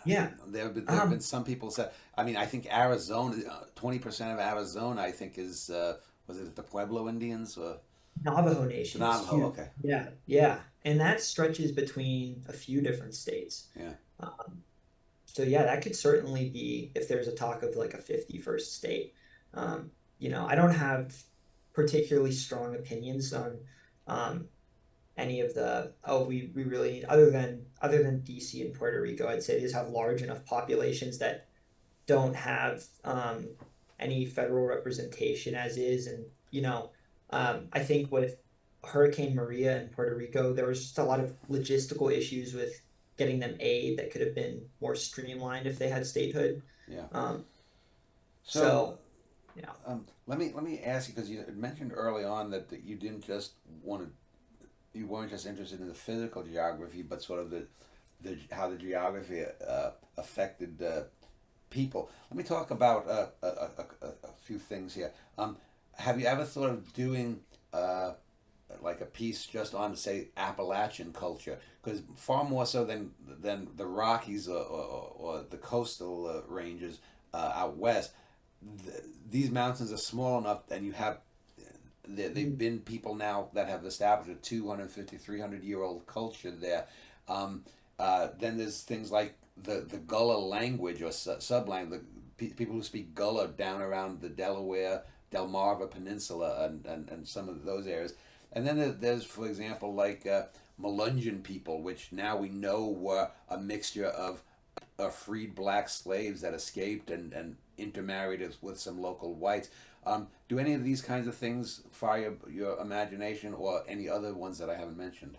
yeah. There have been Um, some people say. I mean, I think Arizona, 20% of Arizona, I think is was it the Pueblo Indians or Navajo the Nation is Navajo? huge. Okay, Yeah, yeah, and that stretches between a few different states. yeah, Um, so yeah, that could certainly be if there's a talk of like a 51st state. I don't have particularly strong opinions on um, any of the we really need other than DC and Puerto Rico. I'd say these have large enough populations that don't have any federal representation as is. And, I think with Hurricane Maria in Puerto Rico, there was just a lot of logistical issues with getting them aid that could have been more streamlined if they had statehood. yeah. Um, So so, yeah. let me ask you because you had mentioned early on that you didn't just want to you weren't just interested in the physical geography, but sort of the how the geography affected people. Let me talk about a few things here. Have you ever thought of doing like a piece just on, say, Appalachian culture? Because far more so than the Rockies or the coastal ranges out west, these mountains are small enough, and you have they've been people now that have established a 250, 300-year-old culture there. Then there's things like the Gullah language or sub-language, people who speak Gullah down around the Delaware, Delmarva Peninsula, and some of those areas. And then there's, for example, like Melungeon people, which now we know were a mixture of freed black slaves that escaped and intermarried with some local whites. Do any of these kinds of things fire your imagination, or any other ones that I haven't mentioned?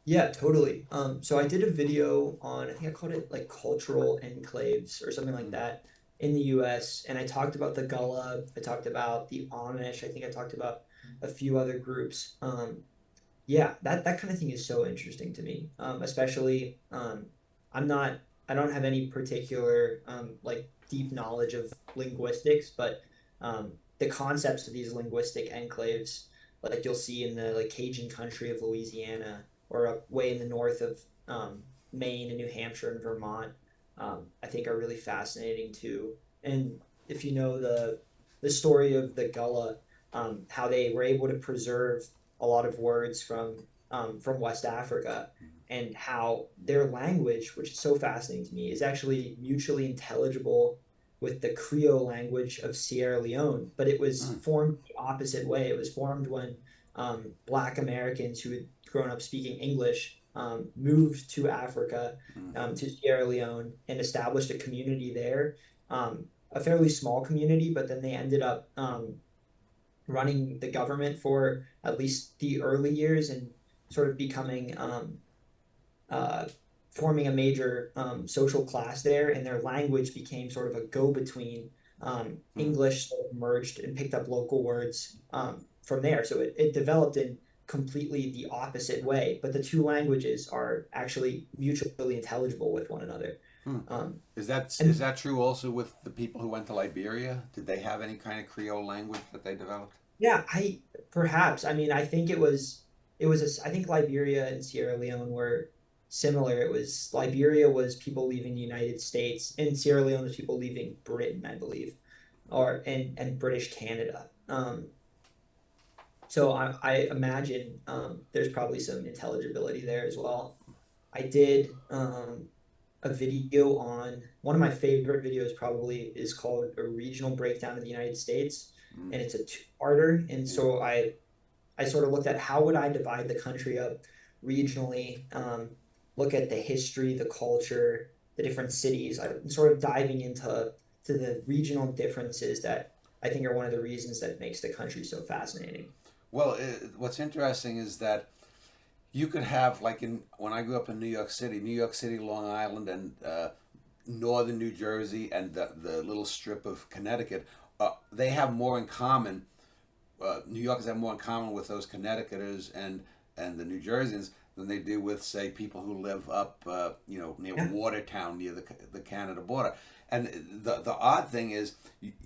Yeah, totally. So I did a video on, I think I called it like cultural enclaves or something like Mm, that in the US. And I talked about the Gullah, I talked about the Amish, I think I talked about a few other groups. Yeah, that kind of thing is so interesting to me. Especially I'm not I don't have any particular like deep knowledge of linguistics, but the concepts of these linguistic enclaves, like you'll see in the like Cajun country of Louisiana or up way in the north of Maine and New Hampshire and Vermont, I think are really fascinating too. And if you know the story of the Gullah, how they were able to preserve a lot of words from West Africa, and how their language, which is so fascinating to me, is actually mutually intelligible with the Creole language of Sierra Leone, but it was Mm, formed the opposite way. It was formed when Black Americans who had grown up speaking English moved to Africa, mm, to Sierra Leone, and established a community there, a fairly small community, but then they ended up running the government for at least the early years and sort of becoming uh, forming a major social class there, and their language became sort of a go-between. mm. English sort of merged and picked up local words from there, so it developed in completely the opposite way. But the two languages are actually mutually intelligible with one another. Hmm. Um, Is and that true also with the people who went to Liberia? Did they have any kind of Creole language that they developed? Yeah, I perhaps. I mean, I think I think Liberia and Sierra Leone were similar. It was Liberia was people leaving the United States, and Sierra Leone was people leaving Britain, I believe, or and British Canada. So I imagine there's probably some intelligibility there as well. I did a video on one of my favorite videos probably is called A Regional Breakdown of the United States, Mm, and it's a two-parter. And yeah. so I sort of looked at how would I divide the country up regionally, look at the history, the culture, the different cities. I'm sort of diving into the regional differences that I think are one of the reasons that makes the country so fascinating. Well, what's interesting is that you could have like in when I grew up in New York City, Long Island, and northern New Jersey, and the little strip of Connecticut. They have more in common. New Yorkers have more in common with those Connecticuters and the New Jerseyans than they do with, say, people who live up, near Yeah. Watertown, near the Canada border. And the odd thing is,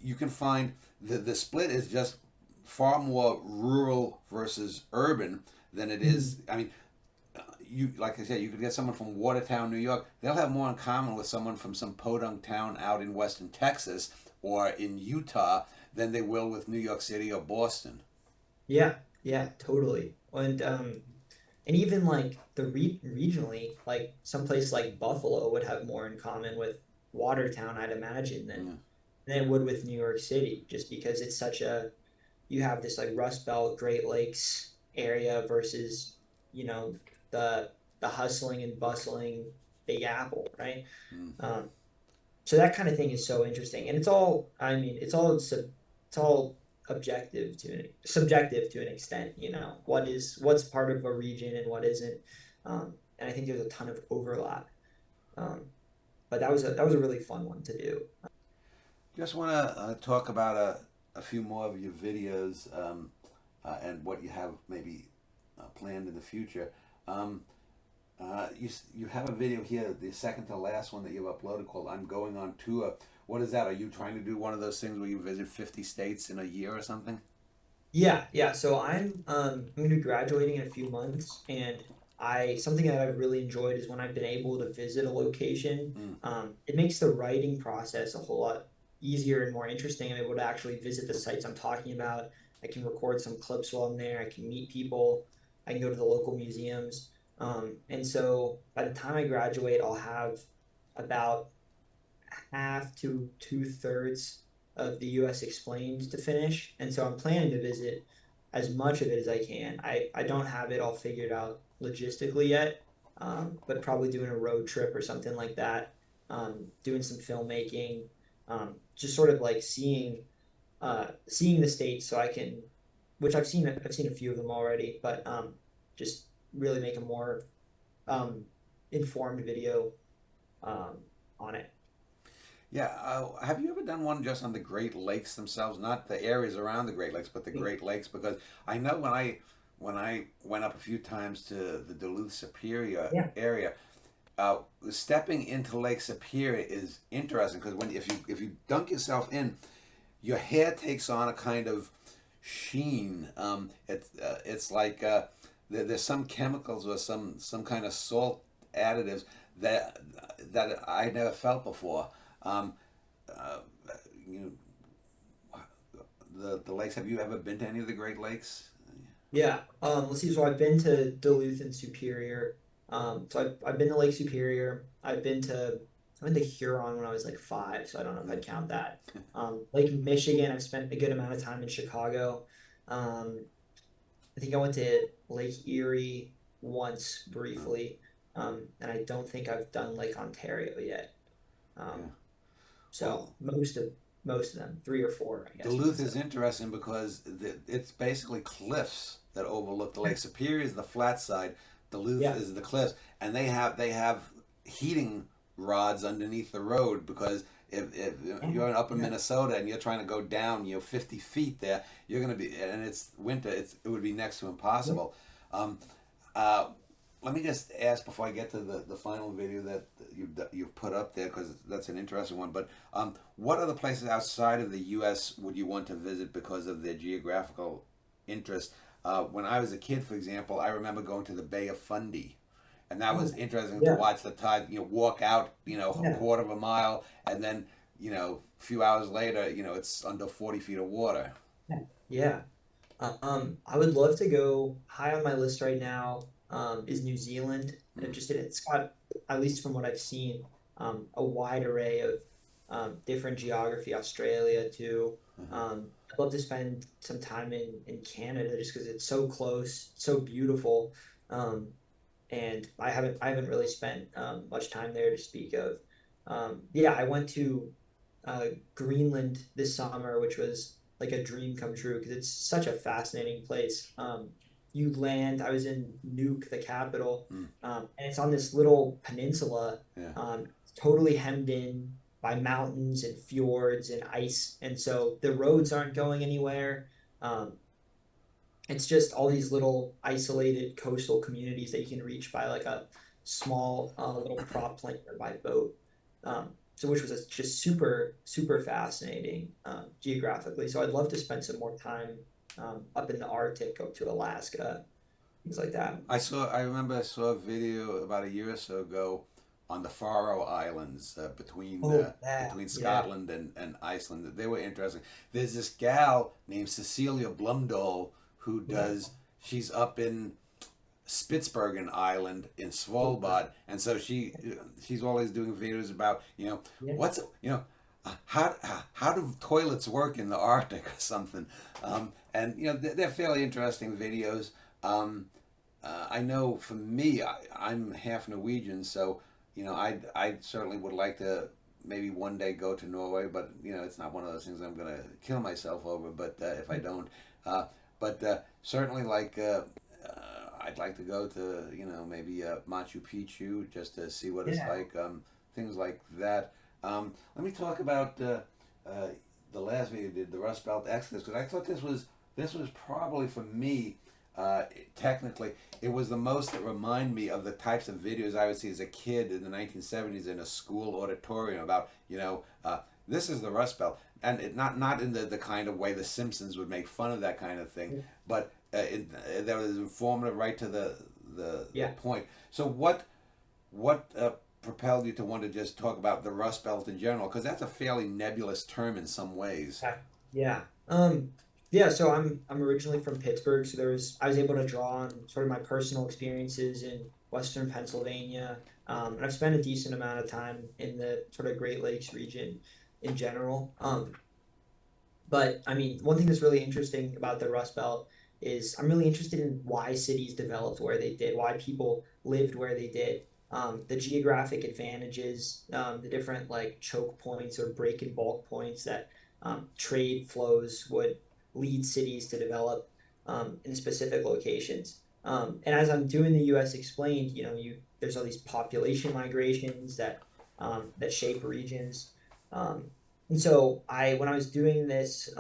you can find the split is just far more rural versus urban than it is. Mhm. I mean, you like I said, you could get someone from Watertown, New York. They'll have more in common with someone from some podunk town out in western Texas or in Utah than they will with New York City or Boston. Yeah, yeah, totally. And even like regionally, like someplace like Buffalo would have more in common with Watertown, I'd imagine, Yeah. than it would with New York City, just because it's such a you have this like Rust Belt, Great Lakes area versus, you know, the the hustling and bustling Big Apple, right? Mm. Um, so that kind of thing is so interesting, and it's all I mean it's all objective to an subjective to an extent, what's part of a region and what isn't. And I think there's a ton of overlap. um, but that was a really fun one to do. Just want to talk about a few more of your videos and what you have maybe planned in the future. Um, you have a video here, the second to last one that you've uploaded called "I'm Going on Tour." What is that? Are you trying to do one of those things where you visit 50 states in a year or something? Yeah, so I'm gonna be graduating in a few months, and I something that I've really enjoyed is when I've been able to visit a location. Mm. It makes the writing process a whole lot easier and more interesting. I'm able to actually visit the sites I'm talking about. I can record some clips while I'm there. I can meet people. I can go to the local museums. And so by the time I graduate, I'll have about half to two-thirds of the US explained to finish. And so I'm planning to visit as much of it as I can. I don't have it all figured out logistically yet, but probably doing a road trip or something like that, doing some filmmaking, just sort of like seeing the states so I can, which I've seen a few of them already, but just really make a more um, informed video um, on it. Yeah, have you ever done one just on the Great Lakes themselves, not the areas around the Great Lakes, but the Great Lakes? Because I know when I went up a few times to the Duluth Superior Yeah. area, uh, stepping into Lake Superior is interesting because when if you dunk yourself in, your hair takes on a kind of sheen. It's like there's some chemicals or some kind of salt additives that I never felt before. Um, uh, you the lakes. Have you ever been to any of the Great Lakes? Yeah. Let's see. So I've been to Duluth and Superior. So I've been to Lake Superior. I've been to Huron when I was like 5, so I don't know if I'd count that. Lake Michigan, I've spent a good amount of time in Chicago. Um, I think I went to Lake Erie once Oh, briefly. And I don't think I've done Lake Ontario yet. yeah. Um, so Well, most of them, 3 or 4, I guess we could Duluth say. is interesting because it's basically cliffs that overlook the lake. Superior is the flat side. Duluth Yeah. is the cliffs, and they have heating rods underneath the road because if Yeah. you're in upper Yeah. Minnesota and you're trying to go down, 50 feet there, you're going to be, and it's winter. It would be next to Yeah. impossible. Um, uh, Let me just ask before I get to the final video that you've put up there because that's an interesting one. But what other places outside of the U.S. would you want to visit because of their geographical interest? When I was a kid, for example, I remember going to the Bay of Fundy, and that was Oh, interesting to yeah. watch the tide. Walk out, a Yeah. quarter of a mile, and then a few hours later, it's under 40 feet of water. Yeah. Yeah. I would love to go. High on my list right now, is New Zealand. Mm, It's got, at least from what I've seen, a wide array of different geography. Australia too. uh-huh. I'd love to spend some time in Canada just because it's so close, so beautiful. Um, and I haven't really spent much time there to speak of. Yeah, I went to Greenland this summer, which was like a dream come true because it's such a fascinating place. You land. I was in Nuuk, the capital, Mm, and it's on this little peninsula, yeah. totally hemmed in by mountains and fjords and ice, and so the roads aren't going anywhere. Um, it's just all these little isolated coastal communities that you can reach by like a small little prop plane or by boat. So which was just super fascinating geographically. So I'd love to spend some more time up in the Arctic, go to Alaska, things like that. I remember I saw a video about a year or so ago on the Faroe Islands Oh yeah, between yeah, Scotland and Iceland. They were interesting. There's this gal named Cecilia Blumdahl who yeah. she's up in Spitsbergen Island in Oh wow. Svalbard, and so she's always doing videos about Yeah, what's how do toilets work in the Arctic or something, and they're fairly interesting videos. Um, I know for me, I'm half Norwegian, so I certainly would like to maybe one day go to Norway, but it's not one of those things I'm gonna kill myself over. But if I don't, uh, but certainly I'd like to go to maybe Machu Picchu just to see what it's yeah. like, things like that. Let me talk about uh, the last video you did, the Rust Belt Exodus, because I thought this was probably for me. Technically, it was the most that remind me of the types of videos I would see as a kid in the 1970s in a school auditorium about this is the Rust Belt, and not in the kind of way the Simpsons would make fun of that kind of thing, but that was informative right to the Yeah. point. So what propelled you to want to just talk about the Rust Belt in general? Because that's a fairly nebulous term in some ways. Yeah. Yeah. Yeah, so I'm originally from Pittsburgh, so I was able to draw on sort of my personal experiences in Western Pennsylvania. And I've spent a decent amount of time in the sort of Great Lakes region in general. But I mean, one thing that's really interesting about the Rust Belt is I'm really interested in why cities developed where they did, why people lived where they did. The geographic advantages, the different like choke points or break and bulk points that trade flows would lead cities to develop in specific locations. And as I'm doing the U.S. explained, there's all these population migrations that shape regions. And so when I was doing this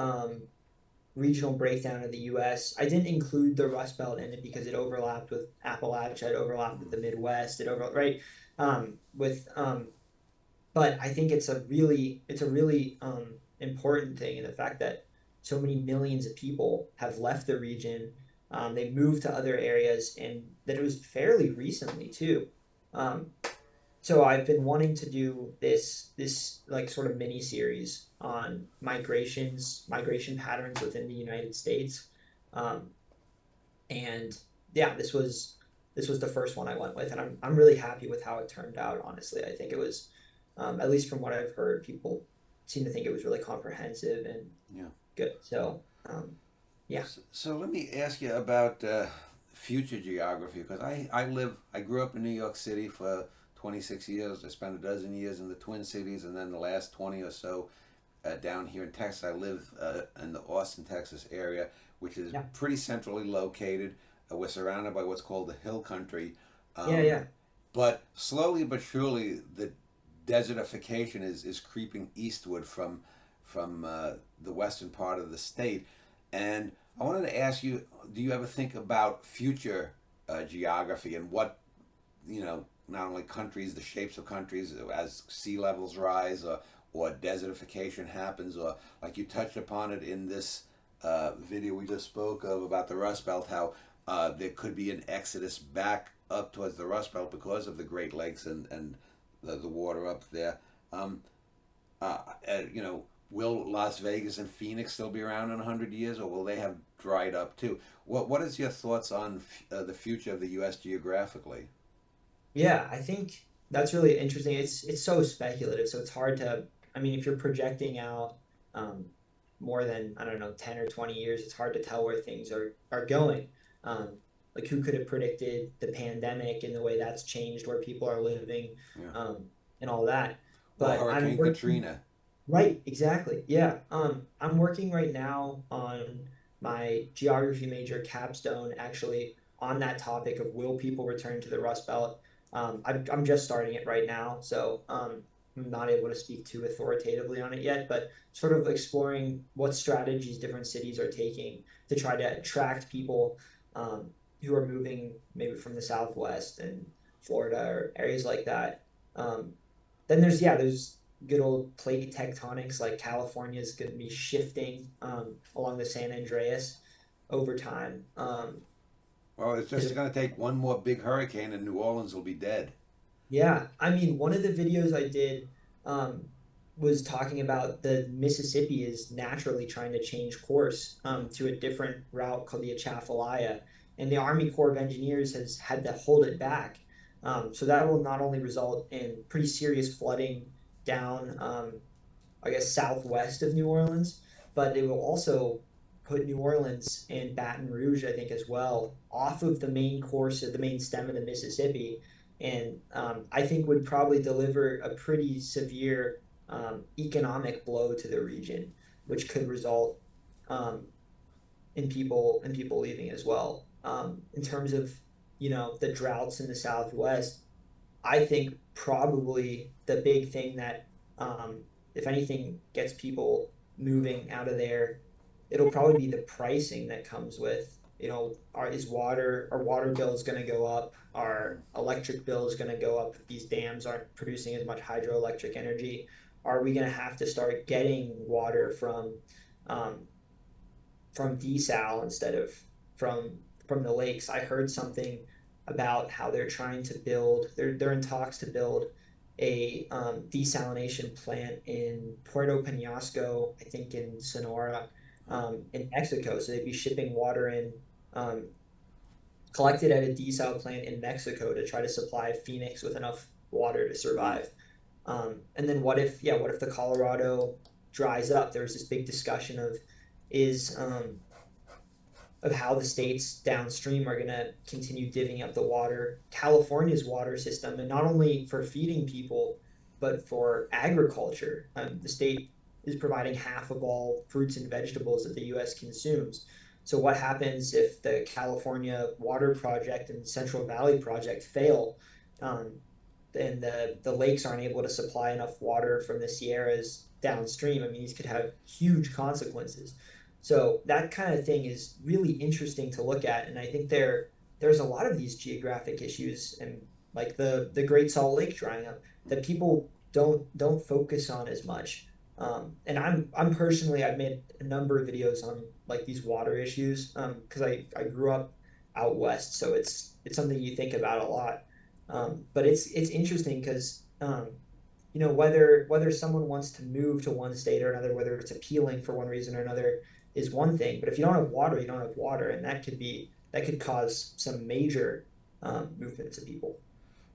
regional breakdown of the U.S., I didn't include the Rust Belt in it because it overlapped with Appalachia, it overlapped with the Midwest, right? With but I think it's a really important thing in the fact that so many millions of people have left the region. They moved to other areas, and that it was fairly recently too. Um, so I've been wanting to do this like sort of mini series on migration patterns within the United States. Um, and yeah, this was the first one I went with, and I'm really happy with how it turned out. Honestly, I think it was, at least from what I've heard, people seem to think it was really comprehensive and Yeah. good. So yeah, So let me ask you about future geography because I grew up in New York City for 26 years. I spent a dozen years in the Twin Cities, and then the last 20 or so down here in Texas. I live in the Austin, Texas area, which is yeah, pretty centrally located. We're surrounded by what's called the Hill Country. yeah, Um, yeah, but slowly but surely, the desertification is creeping eastward from the western part of the state. And I wanted to ask you, do you ever think about future geography and what, not only countries, the shapes of countries as sea levels rise or desertification happens, or like you touched upon it in this video we just spoke of about the Rust Belt, how there could be an exodus back up towards the Rust Belt because of the Great Lakes and the water up there. Um, uh, you know, will Las Vegas and Phoenix still be around in 100 years, or will they have dried up too? What is your thoughts on the future of the U.S. geographically? yeah. I think that's really interesting. It's so speculative, so it's hard to. I mean, if you're projecting out um, more than, I don't know, 10 or 20 years, it's hard to tell where things are going. Like who could have predicted the pandemic and the way that's changed where people are living, Yeah. um, and all that. Or But I'm Hurricane working. Katrina? Right, exactly. Yeah. I'm working right now on my geography major capstone, actually on that topic of will people return to the Rust Belt. I'm just starting it right now, so I'm not able to speak too authoritatively on it yet, but sort of exploring what strategies different cities are taking to try to attract people um, who are moving maybe from the Southwest and Florida or areas like that. Um, then there's good old plate tectonics, like California is going to be shifting along the San Andreas over time. Well, it's just Because going to take one more big hurricane, and New Orleans will be dead. yeah, I mean, one of the videos I did um, was talking about the Mississippi is naturally trying to change course Yeah. to a different route called the Atchafalaya, and the Army Corps of Engineers has had to hold it back. So that will not only result in pretty serious flooding down I guess, southwest of New Orleans, but it will also put New Orleans and Baton Rouge, I think, as well, off of the main course of the main stem of the Mississippi. And I think would probably deliver a pretty severe economic blow to the region, which could result um, in people leaving as well. In terms of the droughts in the Southwest, I think probably the big thing that, if anything, gets people moving out of there, it'll probably be the pricing that comes with, our water bill is going to go up, our electric bill is going to go up if these dams aren't producing as much hydroelectric energy. Are we going to have to start getting water um, from desal instead of from from the lakes? I heard something about how they're trying to build. They're in talks to build a desalination plant in Puerto Penasco, I think in Sonora, in Mexico. So they'd be shipping water in, um, collected at a desal plant in Mexico to try to supply Phoenix with enough water to Mm. survive. And then what if the Colorado dries up? There's this big discussion is of how the states downstream are going to continue divvying up the water. California's water system, and not only for feeding people, but for agriculture. The state is providing half of all fruits and vegetables that the U.S. consumes. So, what happens if the California Water Project and Central Valley Project fail? Um, and the lakes aren't able to supply enough water from the Sierras downstream. I mean, these could have huge consequences. So that kind of thing is really interesting to look at, and I think there's a lot of these geographic issues and like the Great Salt Lake drying up, that people don't focus on as much. And I'm personally, I've made a number of videos on like these water issues, because I grew up out west, so it's something you think about a lot. But it's interesting because whether someone wants to move to one state or another, whether it's appealing for one reason or another, is one thing. But if you don't have water, you don't have water, and that could cause some major movements of people.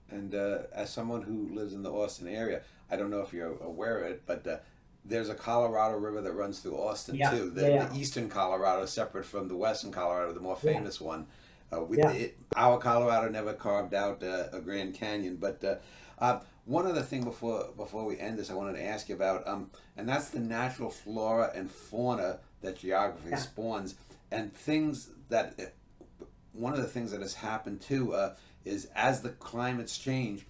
And as someone who lives in the Austin area, I don't know if you're aware of it, but there's a Colorado River that runs through Austin Yeah, too. yeah, The yeah, eastern Colorado is separate from the western Colorado, the more yeah, famous one. yeah, Our Colorado never carved out a Grand Canyon, but one other thing before we end this, I wanted to ask you about, and that's the natural flora and fauna that geography yeah, spawns, and things that one of the things that has happened too is as the climates change,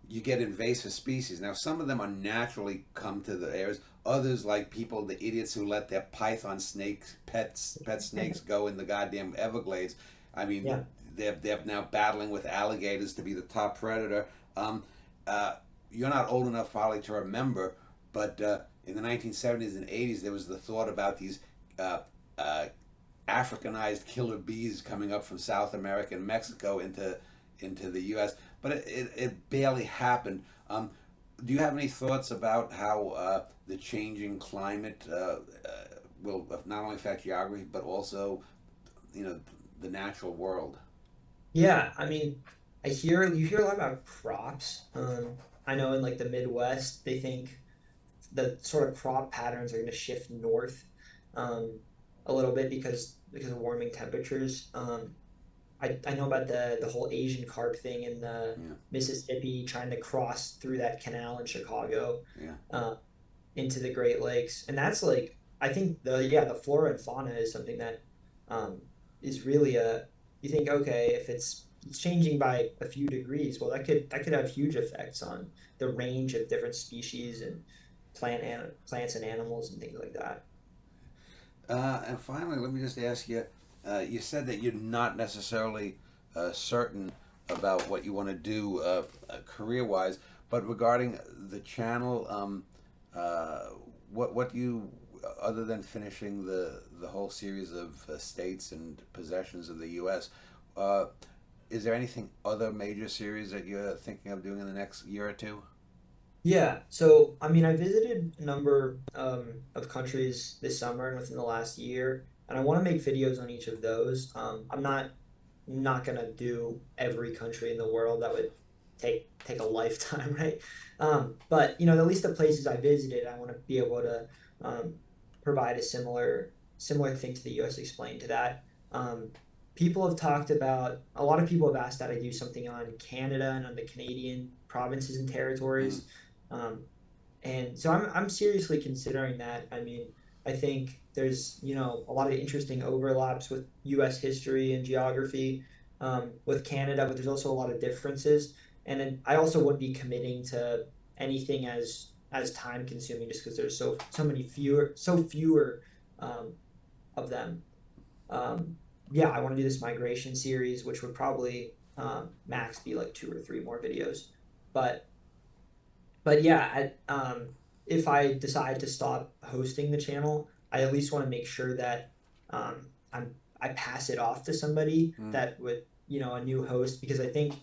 you get invasive species. Now, some of them are naturally come to the areas. Others, like people, the idiots who let their python snakes, pet snakes, go in the goddamn Everglades. I mean, yeah, they're now battling with alligators to be the top predator. Um, uh, you're not old enough, probably, to remember, but in the 1970s and 80s, there was the thought about these uh, uh, Africanized killer bees coming up from South America and Mexico into the U.S., but it barely happened. Do you have any thoughts about how the changing climate will not only affect geography but also, you know, the natural world? yeah. I mean, you hear a lot about crops. I know in like the Midwest, they think the sort of crop patterns are going to shift north, um, a little bit because of warming temperatures. I know about the whole Asian carp thing in the Yeah, Mississippi trying to cross through that canal in Chicago, yeah. uh, into the Great Lakes, and that's like I think the flora and fauna is something that um, is really a you think okay if it's changing by a few degrees, well that could have huge effects on the range of different species and plants and animals and things like that. And finally, let me just ask you. You said that you're not necessarily certain about what you want to do career-wise, but regarding the channel, uh, what do you, other than finishing the whole series of states and possessions of the U.S., uh, is there anything other major series that you're thinking of doing in the next year or two? Yeah, so I mean, I visited a number of countries this summer and within the last year, and I want to make videos on each of those. I'm not gonna do every country in the world. That would take a lifetime, right? But at least the places I visited, I want to be able to um, provide a similar thing to the U.S. explain to that. Um, People have talked about a lot of people have asked that I do something on Canada and on the Canadian provinces and Mm. territories. Um, and so I'm seriously considering that. I mean, I think there's, a lot of interesting overlaps with US history and geography, with Canada, but there's also a lot of differences. And then I also wouldn't be committing to anything as time consuming just because there's so fewer um, of them. Um, yeah, I want to do this migration series, which would probably max be like two or three more videos. But yeah, if I decide to stop hosting the channel, I at least want to make sure that I pass it off to somebody Mm. that would, a new host, because I think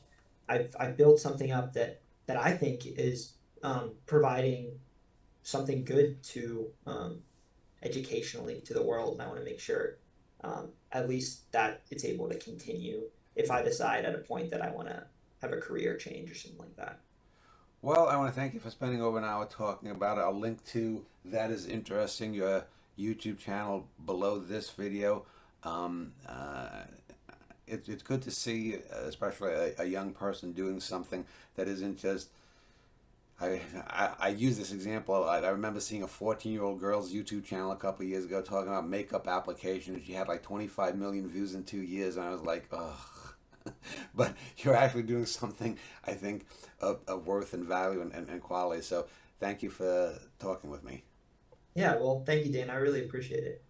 I've built something up that I think is providing something good to educationally to the world, and I want to make sure at least that it's able to continue if I decide at a point that I want to have a career change or something like that. Well, I want to thank you for spending over an hour talking about it. I'll link to that is interesting, your YouTube channel below this video. Um, uh, it's good to see, especially a young person doing something that isn't just. I use this example. I remember seeing a 14-year-old girl's YouTube channel a couple of years ago talking about makeup applications. She had like 25 million views in 2 years, and I was like, ugh. But you're actually doing something, I think, of worth and value and quality. So thank you for talking with me. Yeah, well, thank you, Dan. I really appreciate it.